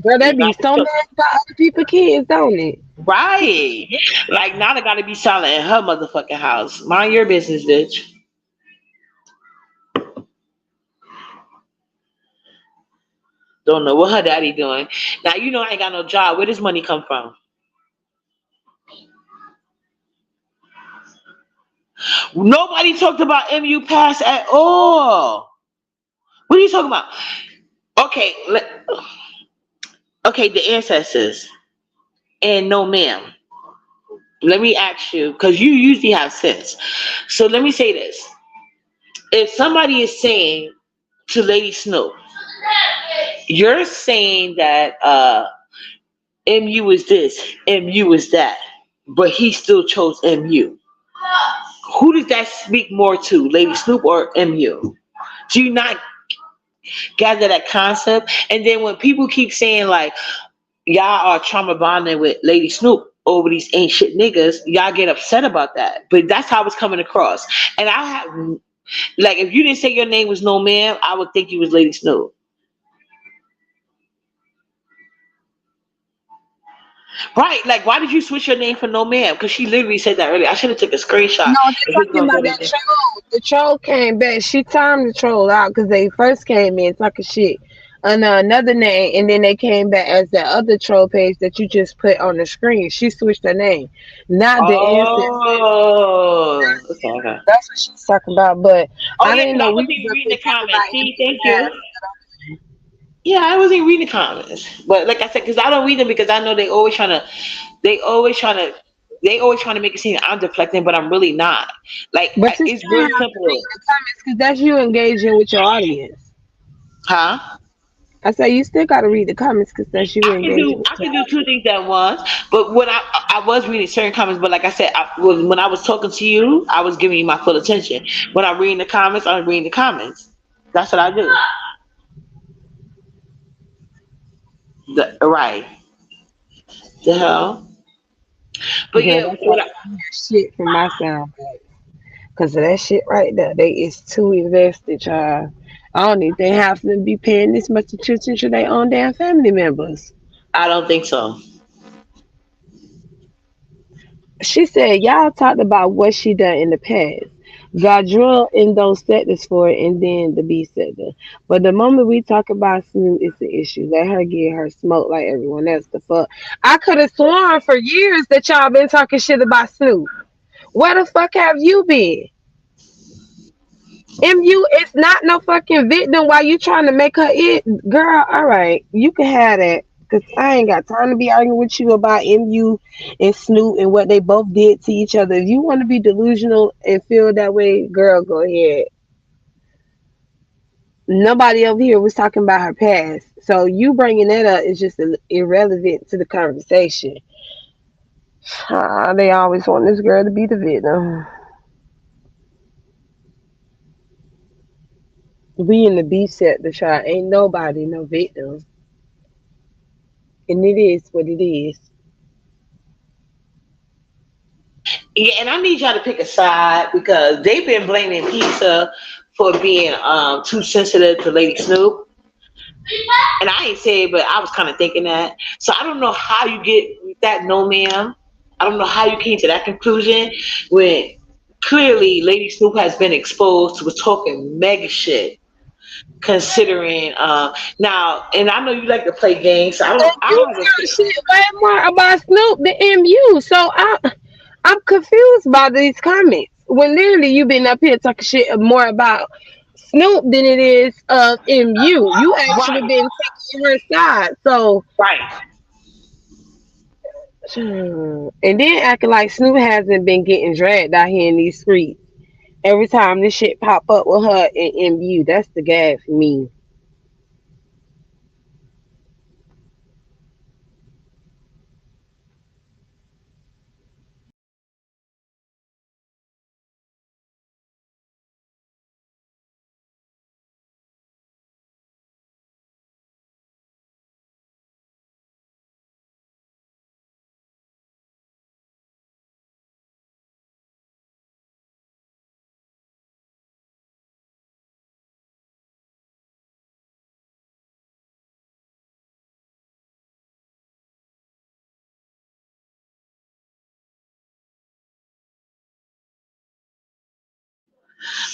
Girl, You they be got so mad about other people kids, don't it? right. Like now, they gotta be silent in her motherfucking house. Mind your business, bitch. Don't know what her daddy doing. Now you know I ain't got no job. Where does money come from? Nobody talked about MU pass at all. What are you talking about? Okay, okay, the ancestors and no, ma'am. Let me ask you, because you usually have sense. So let me say this: if somebody is saying to Lady Snow, you're saying that MU is this, MU is that, but he still chose MU. Who does that speak more to, Lady Snoop or MU? Do you not gather that concept? And then when people keep saying like y'all are trauma bonding with Lady Snoop over these ain't shit niggas, y'all get upset about that. But that's how it's coming across. And I have like if you didn't say your name was No Man, I would think you was Lady Snoop. Right? Like why did you switch your name for No Man? Because she literally said that earlier. I should have took a screenshot No, they're if it's talking gonna go about to that troll. The troll came back. She timed the troll out because they first came in talking shit under another name, and then they came back as that other troll page that you just put on the screen. She switched her name, not the ancestors. Oh, okay, okay. That's what she's talking about. But Oh I yeah, didn't because know I we wasn't was even up reading here the talking comments. about See, MU thank you. past. Yeah, I wasn't even reading the comments, but like I said, because I don't read them because I know they always trying to, they always trying to make it seem I'm deflecting, but I'm really not. Like But you it's still real have to read simple, the comments because that's you engaging with your audience. huh? I say you still got to read the comments because that's you engaging with I your can do two audience. things at once. But when I was reading certain comments, but like I said, when I was talking to you, I was giving you my full attention. When I'm reading the comments, I'm reading the comments. That's what I do. Right. The hell. But Girl, yeah, that's why you don't hear shit from my sound bite. Cause of that shit right there. They is too invested, child. I don't even think half of them be paying this much attention to their own damn family members. I don't think so. She said y'all talked about what she done in the past. Got drilled in those sectors for it and then the B sector. But the moment we talk about Snoop, it's the issue. Let her get her smoke like everyone else. The fuck. I could have sworn for years that y'all been talking shit about Snoop. Where the fuck have you been? MU is not no fucking victim while you trying to make her it. Girl, all right. You can have that. Cause I ain't got time to be arguing with you about MU and Snoop and what they both did to each other. If you want to be delusional and feel that way, girl, go ahead. Nobody over here was talking about her past. So you bringing that up is just irrelevant to the conversation. They always want this girl to be the victim. We in the B set to try. Ain't nobody no victim. And it is what it is. Yeah, and I need y'all to pick a side because they've been blaming Pizza for being too sensitive to Lady Snoop. And I ain't say it, but I was kind of thinking that. So I don't know how you get that, no ma'am. I don't know how you came to that conclusion when clearly Lady Snoop has been exposed to talking mega shit. Considering now, and I know you like to play games, so And I you don't even hear care. shit way more about Snoop than MU. So I'm confused by these comments. When literally you been up here talking shit more about Snoop than it is of MU. You actually Right, been taking her side. So right. and then acting like Snoop hasn't been getting dragged out here in these streets. Every time this shit pop up with her and MU, that's the gag for me.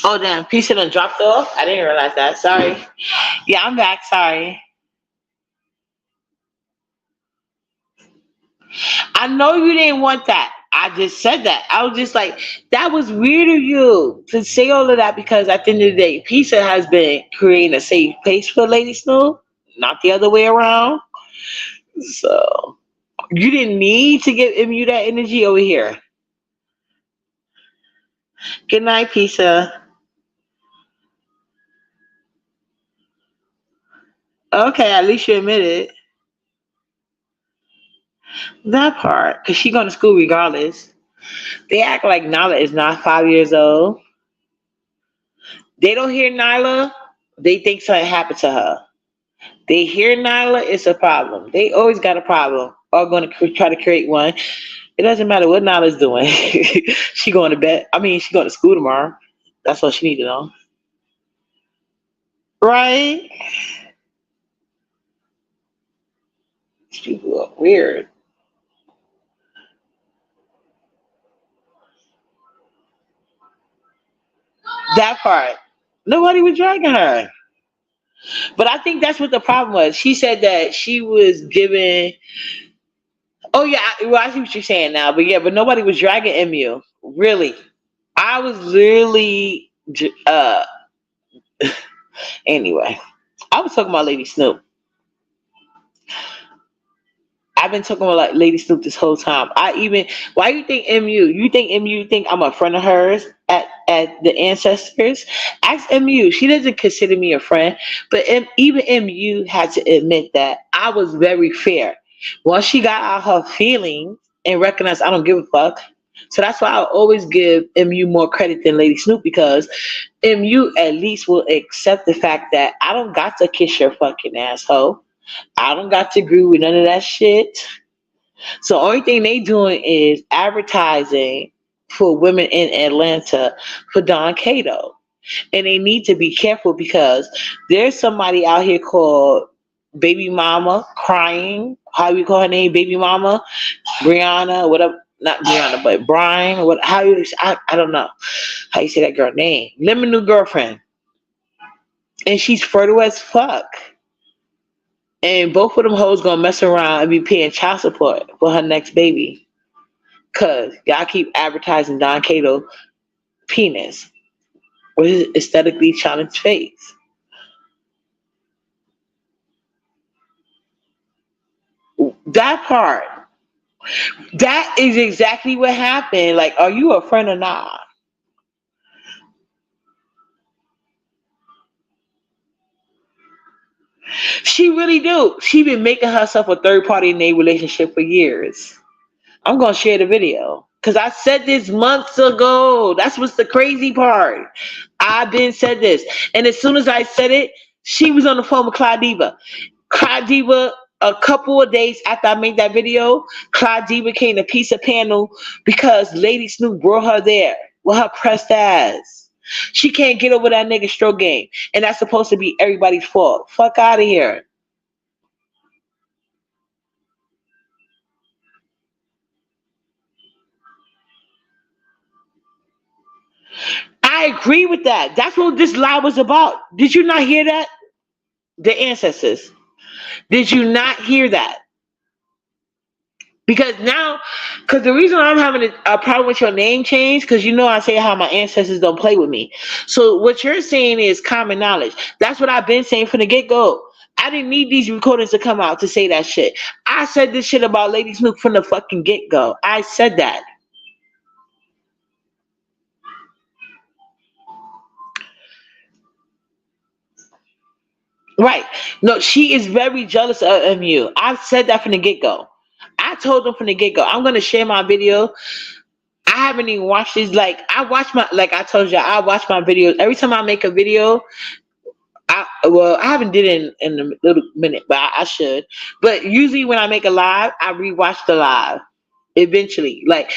Oh damn, Pizza done dropped off. I didn't realize that. Sorry. Yeah, I'm back. Sorry. I know you didn't want that. I just said that. I was just like, that was weird of you to say all of that because at the end of the day, Pizza has been creating a safe place for Lady Snow, not the other way around. So you didn't need to give MU that energy over here. Good night, Pizza. Okay, at least you admit it. That part, because she going to school regardless. They act like Nala is not 5 years old. They don't hear Nyla, they think something happened to her. They hear Nyla, it's a problem. They always got a problem or going to try to create one. It doesn't matter what Nyla's doing. She going to bed. I mean, she going to school tomorrow. That's all she need to know. Right? These people are weird. That part. Nobody was dragging her. But I think that's what the problem was. She said that she was giving. Oh yeah, well I see what you're saying now. But yeah, but nobody was dragging MU. Really, I was literally. Anyway, I was talking about Lady Snoop. I've been talking about like Lady Snoop this whole time. I even why you think MU? You think MU think I'm a friend of hers at the ancestors? Ask MU. She doesn't consider me a friend, but even MU had to admit that I was very fair. Once she got out her feelings and recognized I don't give a fuck. So that's why I always give MU more credit than Lady Snoop because MU at least will accept the fact that I don't got to kiss your fucking asshole. I don't got to agree with none of that shit. So only thing they doing is advertising for women in Atlanta for Don Cato. And they need to be careful because there's somebody out here called Baby Mama crying. How we call her name? Baby Mama? Brianna, whatever. Not Brianna, but Brian. What? How you? I don't know how you say that girl name. Lemon new girlfriend, and she's fertile as fuck. And both of them hoes gonna mess around and be paying child support for her next baby. Cause y'all keep advertising Don Cato penis. with his aesthetically challenged face. That part. That is exactly what happened. Like, are you a friend or not? She really do. She been making herself a third party in a relationship for years. I'm gonna share the video. Cause I said this months ago. That's what's the crazy part. I been said this. And as soon as I said it, she was on the phone with Clyde Diva. Clyde Diva, a couple of days after I made that video, Clyde Diva came to Pizza Panel because Lady Snoop brought her there with her pressed ass. She can't get over that nigga stroke game. And that's supposed to be everybody's fault. Fuck out of here. I agree with that. That's what this lie was about. Did you not hear that? The ancestors. Did you not hear that? Because now, because the reason I'm having a problem with your name change, because you know I say how my ancestors don't play with me. So what you're saying is common knowledge. That's what I've been saying from the get go. I didn't need these recordings to come out to say that shit. I said this shit about Lady Snoop from the fucking get go. I said that. Right. No, she is very jealous of you. I've said that from the get go. I told them from the get go, I'm gonna share my video. I haven't even watched these. Like I watch my, like I told you, I watch my videos every time I make a video. I haven't did it in a little minute, but I should. But usually when I make a live, I rewatch the live. Eventually, like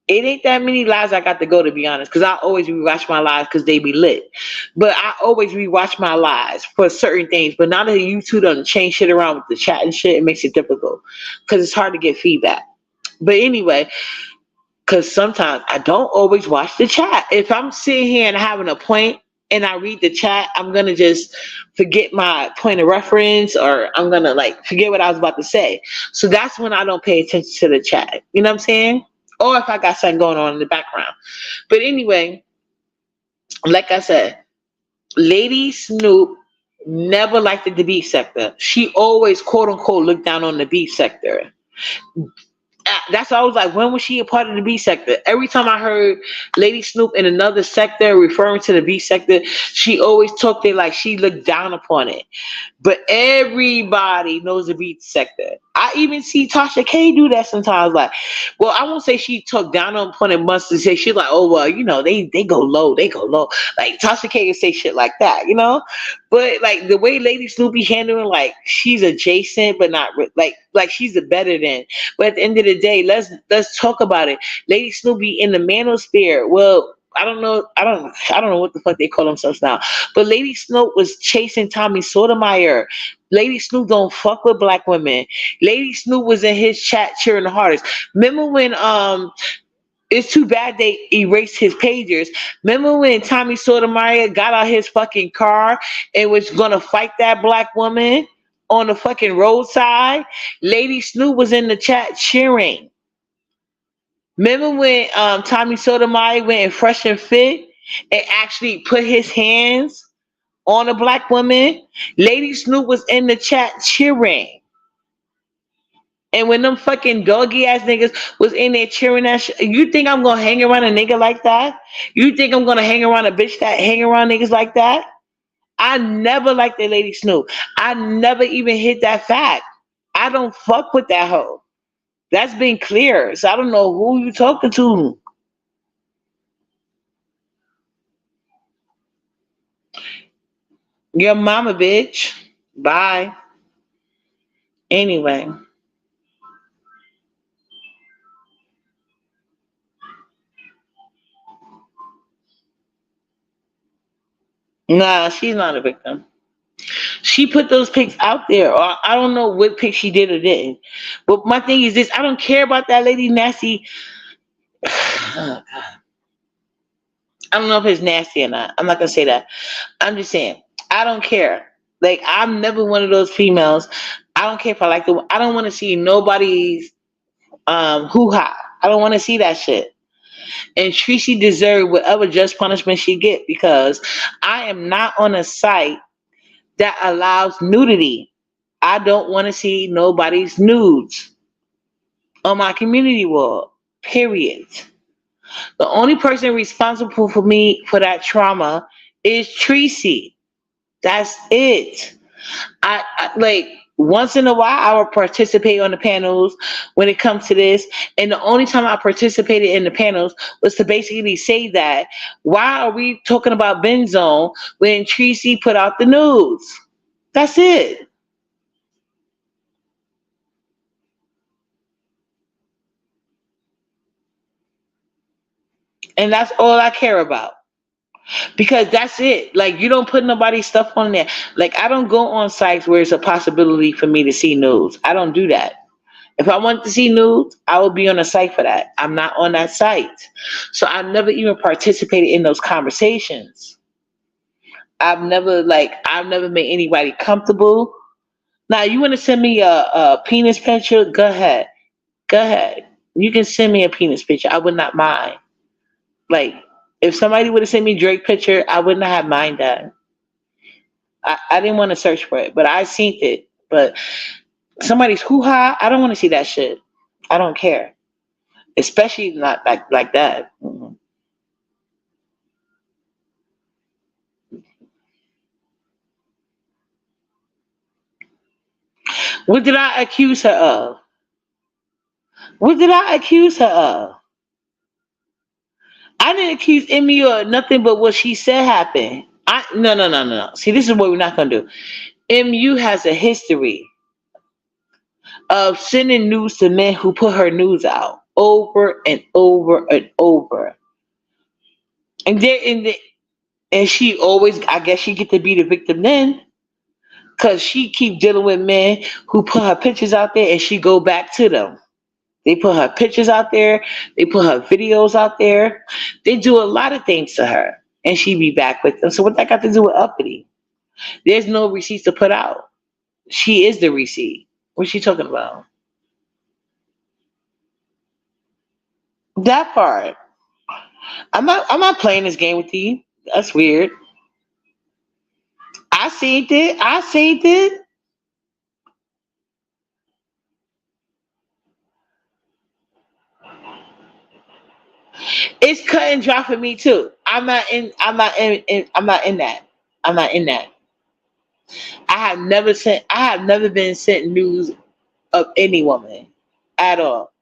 it ain't that many lives I got to go, to be honest, because I always rewatch my lives because they be lit. But I always rewatch my lives for certain things. But now that YouTube done change shit around with the chat and shit, it makes it difficult because it's hard to get feedback. But anyway, because sometimes I don't always watch the chat. If I'm sitting here and having a point and I read the chat, I'm gonna just forget my point of reference, or I'm gonna like forget what I was about to say. So that's when I don't pay attention to the chat. You know what I'm saying? Or if I got something going on in the background. But anyway, like I said, Lady Snoop never liked the beef sector. She always quote unquote looked down on the beef sector. That's why I was like, when was she a part of the B sector? Every time I heard Lady Snoop in another sector referring to the B sector, she always talked it like she looked down upon it. But everybody knows the beat sector. I even see Tasha K do that sometimes. Like, well, I won't say she took down upon it months to say she's like, oh well, you know, they go low, they go low. Like Tasha K can say shit like that, you know. But like the way Lady Snoopy handling, like she's adjacent, but not like she's the better than. But at the end of the day, let's talk about it. Lady Snoopy in the manosphere. Well, I don't know what the fuck they call themselves now. But Lady Snoop was chasing Tommy Sotomayor. Lady Snoop don't fuck with black women. Lady Snoop was in his chat cheering the hardest. Remember when it's too bad they erased his pagers. Remember when Tommy Sotomayor got out his fucking car and was gonna fight that black woman on the fucking roadside? Lady Snoop was in the chat cheering. Remember when Tommy Sotomayor went in Fresh and Fit and actually put his hands on a black woman? Lady Snoop was in the chat cheering. And when them fucking doggy ass niggas was in there cheering that shit, you think I'm gonna hang around a nigga like that? You think I'm gonna hang around a bitch that hang around niggas like that? I never liked that Lady Snoop. I never even hit that fact. I don't fuck with that hoe. That's been clear. So I don't know who you talking to. Your mama, bitch. Bye. Anyway, nah, she's not a victim. She put those pics out there, or I don't know what pic she did or didn't. But my thing is this: I don't care about that lady nasty. I don't know if it's nasty or not. I'm not gonna say that. I'm just saying I don't care. Like I'm never one of those females. I don't care if I like I don't want to see nobody's hoo ha. I don't want to see that shit. And Tracy deserved whatever just punishment she get because I am not on a site that allows nudity. I don't want to see nobody's nudes on my community wall. Period. The only person responsible for me for that trauma is Tracy. That's it. I like once in a while I will participate on the panels when it comes to this. And the only time I participated in the panels was to basically say that why are we talking about Ben Zone when Tracy put out the news? That's it. And that's all I care about. Because that's it. Like you don't put nobody's stuff on there. Like I don't go on sites where it's a possibility for me to see news. I don't do that. If I want to see nudes, I will be on a site for that. I'm not on that site. So I've never even participated in those conversations. I've never made anybody comfortable. Now you want to send me a penis picture? Go ahead. Go ahead. You can send me a penis picture. I would not mind. Like if somebody would have sent me Drake picture, I would not have mind that. I didn't want to search for it, but I seen it. But somebody's hoo ha, I don't want to see that shit. I don't care. Especially not like that. Mhm. What did I accuse her of? What did I accuse her of? I didn't accuse Emmy of nothing but what she said happened. I no. See, this is what we're not gonna do. MU has a history of sending news to men who put her news out over and over and over. And there in the and she always I guess she get to be the victim then. Cause she keep dealing with men who put her pictures out there and she go back to them. They put her pictures out there. They put her videos out there. They do a lot of things to her, and she be back with them. So what that got to do with uppity? There's no receipts to put out. She is the receipt. What's she talking about? That part. I'm not playing this game with you. That's weird. I seen it. I seen it. It's cut and dry for me too. I'm not in that. I'm not in that. I have never been sent news of any woman at all.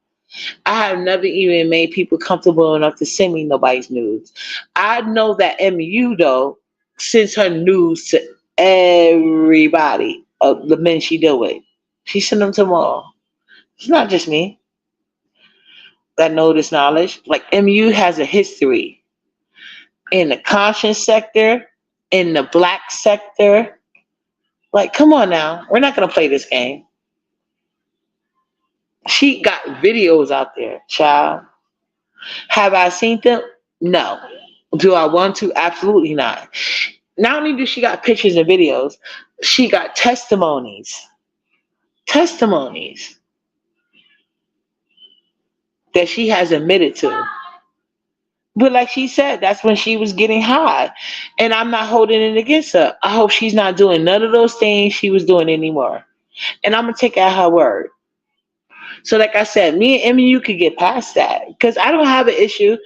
I have never even made people comfortable enough to send me nobody's nudes. I know that MU though sends her news to everybody of the men she deal with. She sent them to them all. It's not just me that know this knowledge. Like MU has a history in the conscience sector, in the black sector. Like, come on now. We're not gonna play this game. She got videos out there, child. Have I seen them? No. Do I want to? Absolutely not. Not only does she got pictures and videos, she got testimonies. Testimonies that she has admitted to. But like she said, that's when she was getting high. And I'm not holding it against her. I hope she's not doing none of those things she was doing anymore. And I'm gonna take out her word. So like I said, me and Emmy, you could get past that. Because I don't have an issue.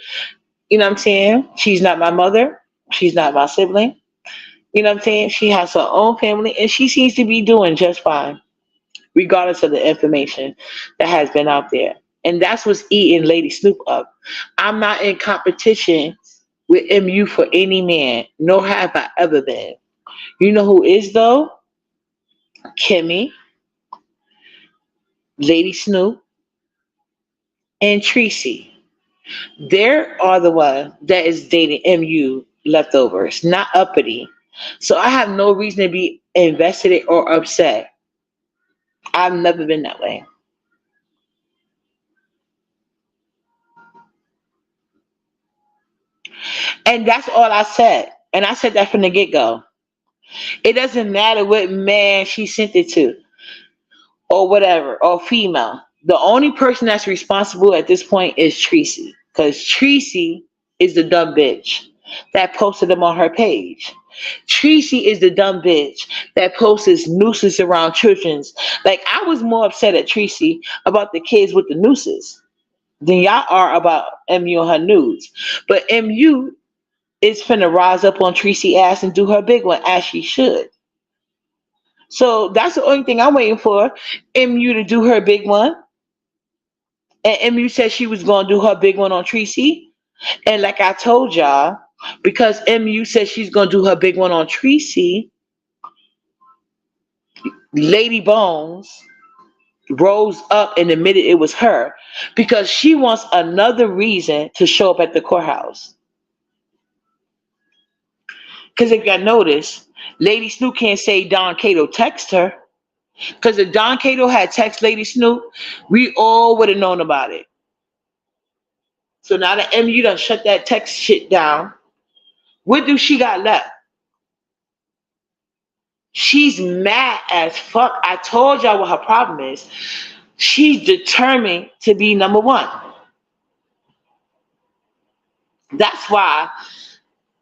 You know what I'm saying? She's not my mother. She's not my sibling. You know what I'm saying? She has her own family and she seems to be doing just fine, regardless of the information that has been out there. And that's what's eating Lady Snoop up. I'm not in competition with MU for any man, nor have I ever been. You know who is though? Kimmy, Lady Snoop, and Tracy. They are the one that is dating MU leftovers, not uppity. So I have no reason to be invested or upset. I've never been that way. And that's all I said. And I said that from the get go. It doesn't matter what man she sent it to or whatever, or female. The only person that's responsible at this point is Tracy. Because Tracy is the dumb bitch that posted them on her page. Tracy is the dumb bitch that posts nooses around children's. Like, I was more upset at Tracy about the kids with the nooses than y'all are about MU and her nudes. But MU is finna rise up on Tracy ass and do her big one as she should. So that's the only thing I'm waiting for. MU to do her big one. And MU said she was gonna do her big one on Tracy. And like I told y'all, because MU said she's gonna do her big one on Tracy, Lady Bones rose up and admitted it was her because she wants another reason to show up at the courthouse. Because if y'all notice, Lady Snoop can't say Don Cato text her. Because if Don Cato had text Lady Snoop, we all would have known about it. So now that MU done shut that text shit down, what do she got left? She's mad as fuck. I told y'all what her problem is. She's determined to be number one. That's why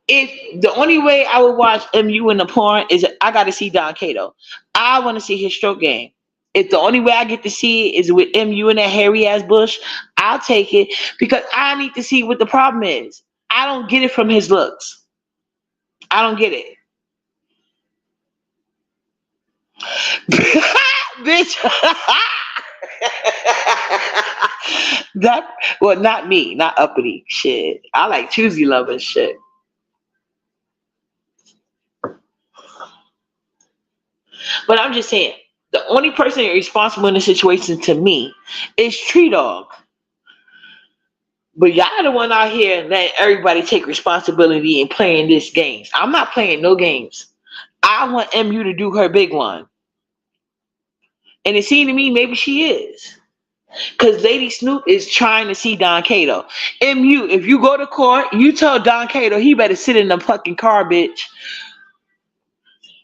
if the only way I would watch MU in the porn is I got to see Don Cato. I want to see his stroke game. If the only way I get to see it is with MU and that hairy ass bush, I'll take it because I need to see what the problem is. I don't get it from his looks. I don't get it. Bitch. That, well, not me, not uppity shit. I like choosy love and shit. But I'm just saying, the only person responsible in the situation to me is Tree Dog. But y'all the one out here letting everybody take responsibility and playing this games. I'm not playing no games. I want MU to do her big one. And it seemed to me maybe she is. Because Lady Snoop is trying to see Don Cato. MU, if you go to court, you tell Don Cato he better sit in the fucking car, bitch.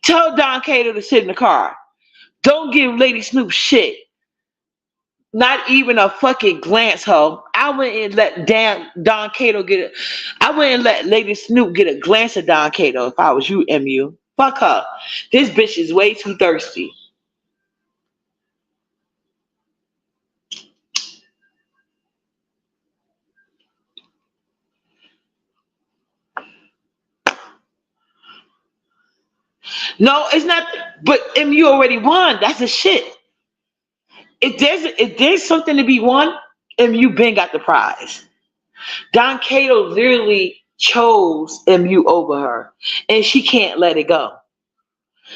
Tell Don Cato to sit in the car. Don't give Lady Snoop shit. Not even a fucking glance, ho. I wouldn't let Don Cato get it. I wouldn't let Lady Snoop get a glance at Don Cato if I was you, MU. Fuck her. This bitch is way too thirsty. No, it's not. But MU already won. That's the shit. If there's something to be won, MU been got the prize. Don Cato literally chose MU over her, and she can't let it go.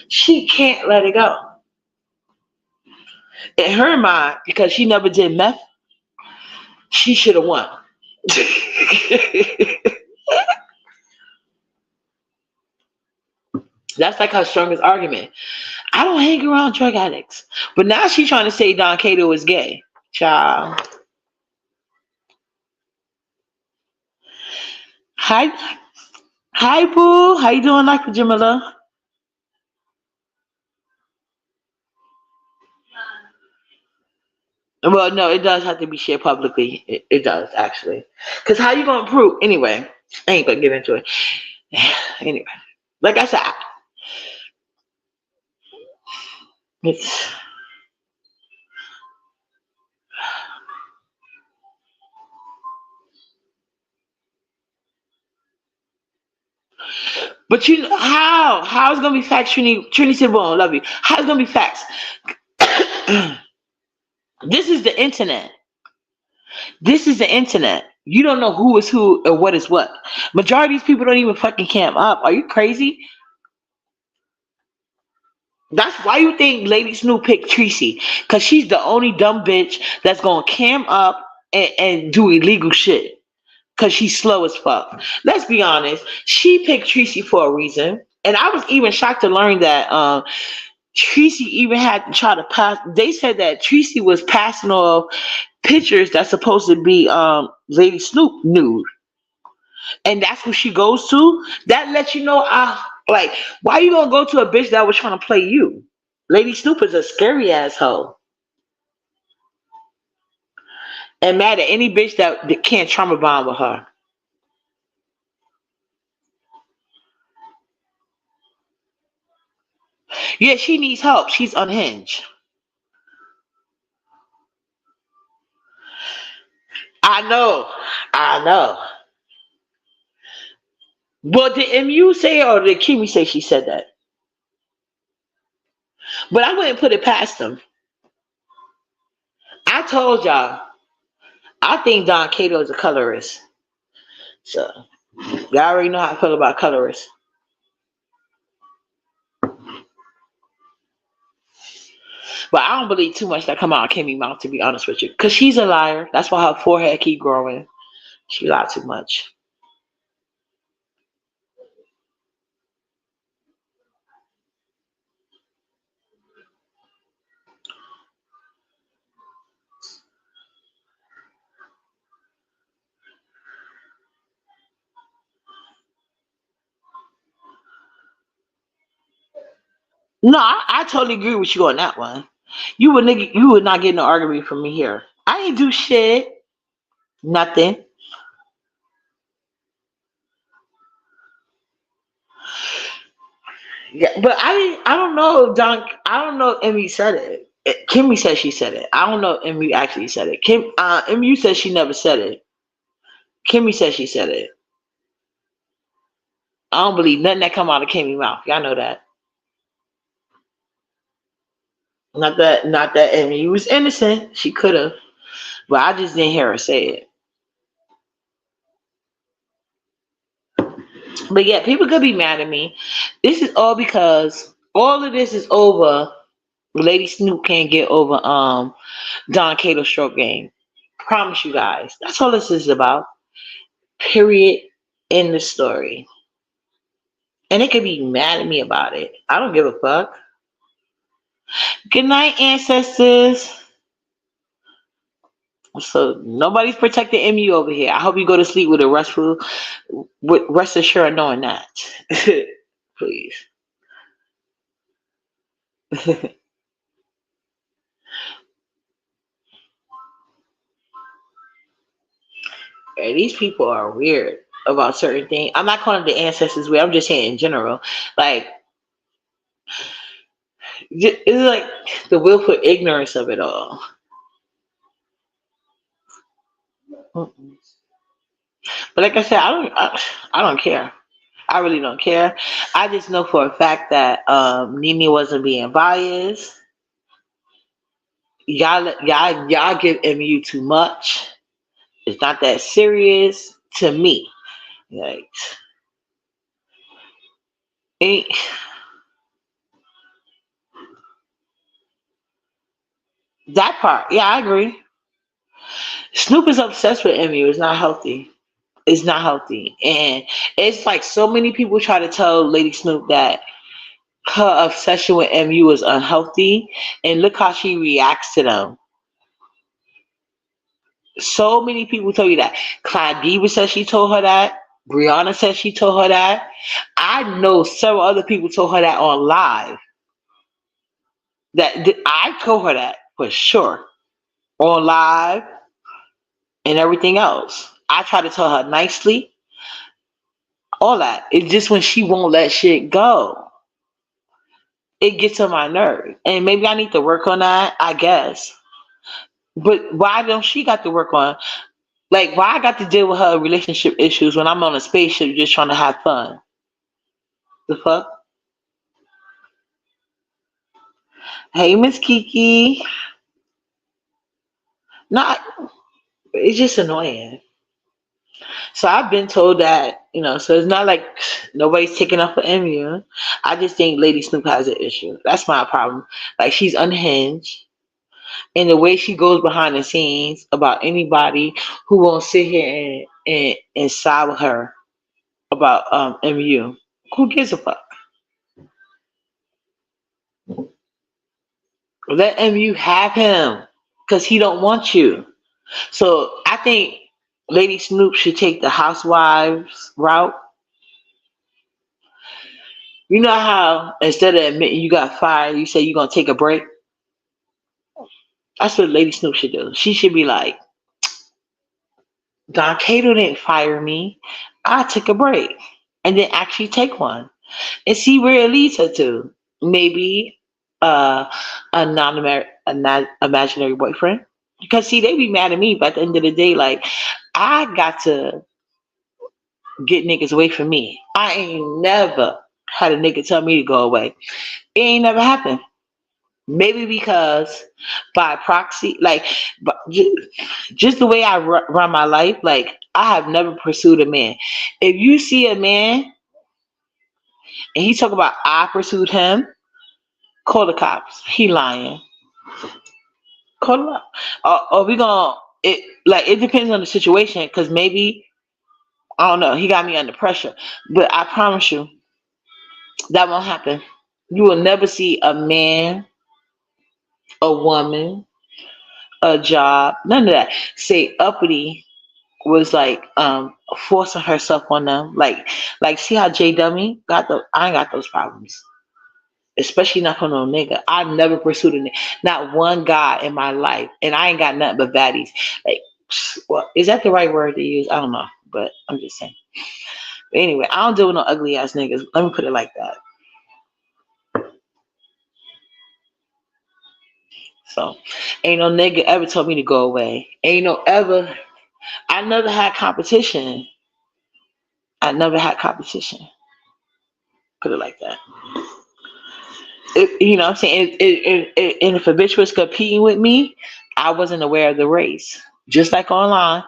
She can't let it go. In her mind, because she never did meth, she should have won. That's like her strongest argument. I don't hang around drug addicts. But now she's trying to say Don Cato is gay. Child. Hi. Hi, boo. How you doing, like Jamila? Well, no, it does have to be shared publicly. It does, actually. Because how you going to prove? Anyway, I ain't going to get into it. Anyway, like I said, it's... But you know how? How it's gonna be facts, Trini said, well, I love you. How it's gonna be facts? This is the internet. This is the internet. You don't know who is who or what is what. Majority of these people don't even fucking cam up. Are you crazy? That's why you think Lady Snoop picked Tracy. Cause she's the only dumb bitch that's gonna cam up and do illegal shit. Cause she's slow as fuck. Let's be honest. She picked Tracy for a reason. And I was even shocked to learn that Tracy even had to try to pass. They said that Tracy was passing off pictures that's supposed to be Lady Snoop nude, and that's who she goes to. That lets you know, like, why you gonna go to a bitch that was trying to play you? Lady Snoop is a scary asshole. and mad at any bitch that can't trauma bond with her. Yeah, she needs help. She's unhinged. I know. I know. But did MU say or did Kimmy say she said that? But I wouldn't put it past them. I told y'all, I think Don Cato is a colorist. So y'all already know how I feel about colorists. But I don't believe too much that come out of Kimmy mouth, to be honest with you. Because she's a liar. That's why her forehead keep growing. She lied too much. No, I totally agree with you on that one. You would not get no argument from me here. I ain't do shit. Nothing. Yeah, but I don't know if Don. I don't know if Emmy said it. Kimmy said she said it. I don't know if Emmy actually said it. Emmy said she never said it. Kimmy said she said it. I don't believe nothing that come out of Kimmy mouth. Y'all know that. Not that Emmy was innocent. She could have, but I just didn't hear her say it. But yeah, people could be mad at me. This is all because all of this is over. Lady Snoop can't get over Don Cato stroke game. Promise you guys. That's all this is about. Period. In the story. And they could be mad at me about it. I don't give a fuck. Good night, ancestors. So nobody's protecting MU over here. I hope you go to sleep with a restful, with rest assured knowing that. Please. Hey, these people are weird about certain things. I'm not calling the ancestors weird. I'm just saying in general. Like, it's like the willful ignorance of it all. Mm-mm. But like I said, I don't care. I really don't care. I just know for a fact that Nene wasn't being biased. Y'all give MU too much. It's not that serious to me. Like, ain't that part? Yeah, I agree. Snoop is obsessed with MU. It's not healthy. It's not healthy, and it's like so many people try to tell Lady Snoop that her obsession with MU is unhealthy, and look how she reacts to them. So many people tell you that. Clyde Diva says she told her that. Brianna says she told her that. I know several other people told her that on live. I told her that for sure on live and everything else. I try to tell her nicely, all that. It's just when she won't let shit go, it gets on my nerve. And maybe I need to work on that, I guess. But why don't she got to work on? Like, why I got to deal with her relationship issues when I'm on a spaceship just trying to have fun? The fuck? Hey, Miss Kiki. Not. It's just annoying. So I've been told that, so it's not like nobody's taking up for MU. I just think Lady Snoop has an issue. That's my problem. Like, she's unhinged. And the way she goes behind the scenes about anybody who won't sit here and side with her about MU. Who gives a fuck? Let MU have him because he don't want you. So I think Lady Snoop should take the housewives route. You know how instead of admitting you got fired, you say you're gonna take a break? That's what Lady Snoop should do. She should be like, Don Cato didn't fire me. I took a break and then actually take one and see where it leads her to. Maybe uh, a imaginary boyfriend. Because see, they be mad at me, but at the end of the day, like I got to get niggas away from me. I ain't never had a nigga tell me to go away. It ain't never happened. Maybe because by proxy, like just the way I run my life, like I have never pursued a man. If you see a man and he talk about I pursued him, call the cops. He lying. Call him up. Or we gonna it like it depends on the situation because maybe I don't know. He got me under pressure, but I promise you that won't happen. You will never see a man, a woman, a job, none of that. Say uppity was like forcing herself on them. Like see how J Dummy got the I ain't got those problems. Especially not from no nigga. I've never pursued a nigga. Not one guy in my life. And I ain't got nothing but baddies. Like well, is that the right word to use? I don't know. But I'm just saying. But anyway, I don't deal with no ugly ass niggas. Let me put it like that. So ain't no nigga ever told me to go away. Ain't no ever I never had competition. I never had competition. Put it like that. You know what I'm saying? And if a bitch was competing with me, I wasn't aware of the race. Just like online,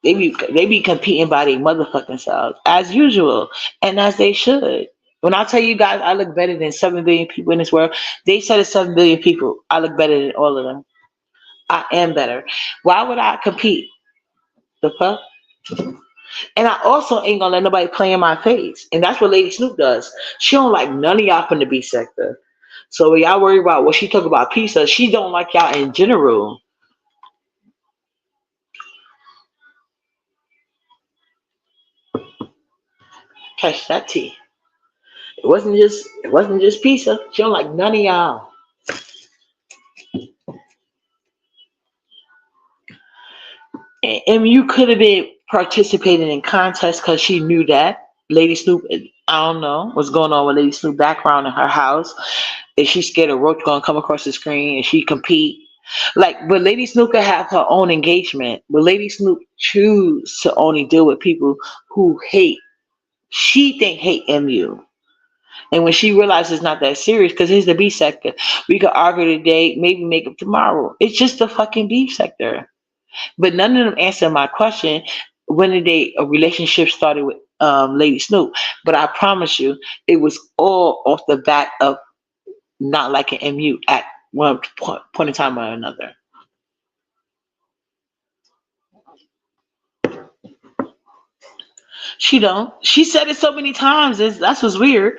they be competing by their motherfucking selves as usual, and as they should. When I tell you guys, I look better than 7 billion people in this world. They said it's 7 billion people. I look better than all of them. I am better. Why would I compete? The fuck? And I also ain't gonna let nobody play in my face. And that's what Lady Snoop does. She don't like none of y'all from the B sector. So when y'all worry about what she talk about pizza, she don't like y'all in general. Catch that tea. It wasn't just pizza. She don't like none of y'all. And you could have been participating in contests because she knew that. Lady Snoop, I don't know what's going on with Lady Snoop background in her house. Is she scared a roach gonna come across the screen and she compete? Like, but Lady Snoop could have her own engagement. But Lady Snoop choose to only deal with people who hate. She think hate MU. And when she realizes it's not that serious, because here's the B sector. We could argue today, maybe make up tomorrow. It's just the fucking B sector. But none of them answer my question. When did a relationship started with Lady Snoop? But I promise you, it was all off the back of not liking MU at one point in time or another. She don't. She said it so many times. That's what's weird.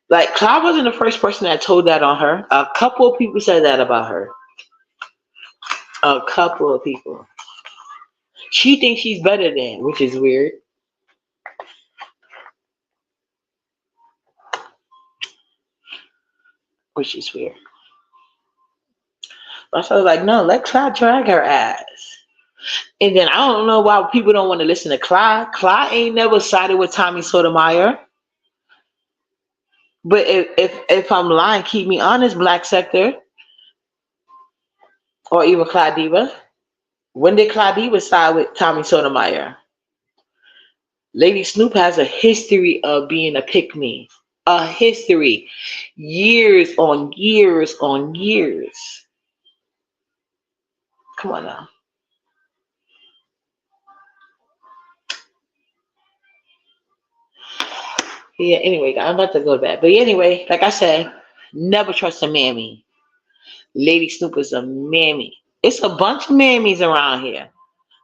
Like Cloud wasn't the first person that told that on her. A couple of people said that about her. A couple of people. She thinks she's better than, which is weird. Which is weird. But I was like, no, let Clyde drag her ass. And then I don't know why people don't want to listen to Clyde. Clyde ain't never sided with Tommy Sotomayor. But if I'm lying, keep me honest, Black Sector, or even Clyde Diva. When did Clyde Diva side with Tommy Sotomayor? Lady Snoop has a history of being a pick me. A history. Years on years on years. Come on now. Yeah, anyway, I'm about to go to bed. But anyway, like I said, never trust a mammy. Lady Snoop is a mammy. It's a bunch of mammies around here.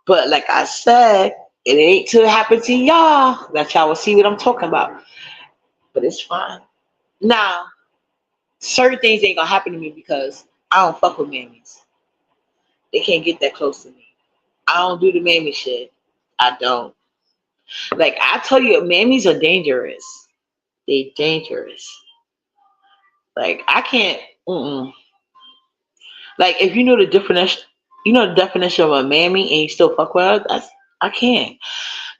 But like I said, it ain't to happen to y'all that y'all will see what I'm talking about. But it's fine. Now, certain things ain't gonna happen to me because I don't fuck with mammies. They can't get that close to me. I don't do the mammy shit. I don't. Like I tell you, mammies are dangerous. They dangerous. Like I can't. Mm-mm. Like if you know the definition, you know the definition of a mammy and you still fuck with her, that's I can't.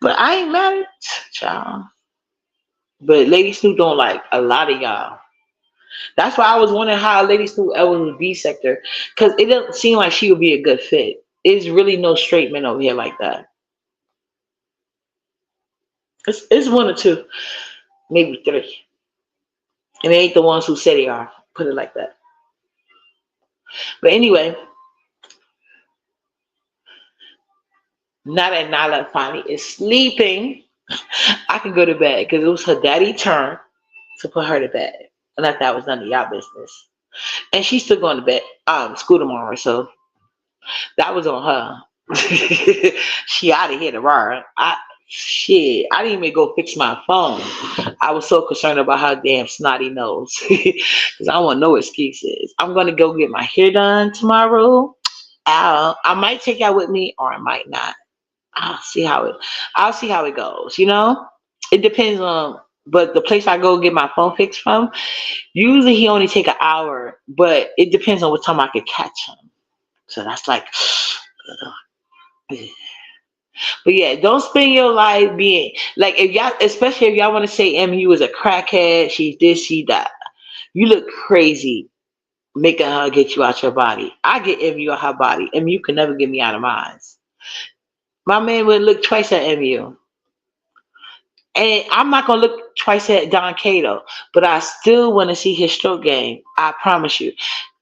But I ain't mad at child. But Lady Snoop don't like a lot of y'all. That's why I was wondering how Lady Snoop ever was B sector. Cause it doesn't seem like she would be a good fit. It's really no straight men over here like that. It's one or two, maybe three. And they ain't the ones who say they are. Put it like that. But anyway, now that Nyla finally is sleeping, I can go to bed because it was her daddy turn to put her to bed. And that was none of y'all business. And she's still going to bed, school tomorrow, so that was on her. She out of here tomorrow. I didn't even go fix my phone. I was so concerned about her damn snotty nose. Because I want no excuses. I'm gonna go get my hair done tomorrow. I might take y'all with me or I might not. I'll see how it I'll see how it goes, you know? It depends on but the place I go get my phone fixed from, usually he only take an hour, but it depends on what time I could catch him. So that's like but yeah, don't spend your life being like if y'all especially if y'all want to say MU is a crackhead, she's this, she that. You look crazy making her get you out your body. I get MU out her body. MU can never get me out of mine. My man would look twice at MU. And I'm not gonna look twice at Don Cato, but I still want to see his stroke game. I promise you.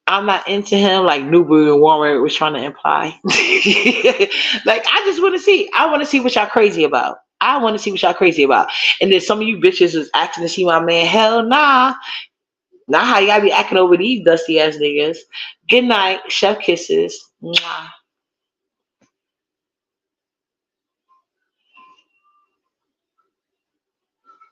I'm not into him like Nubu and Warren was trying to imply. Like I just want to see. I want to see what y'all crazy about. I want to see what y'all crazy about. And then some of you bitches is acting to see my man. Hell nah. Not how y'all be acting over these dusty ass niggas. Good night. Chef kisses. Mwah.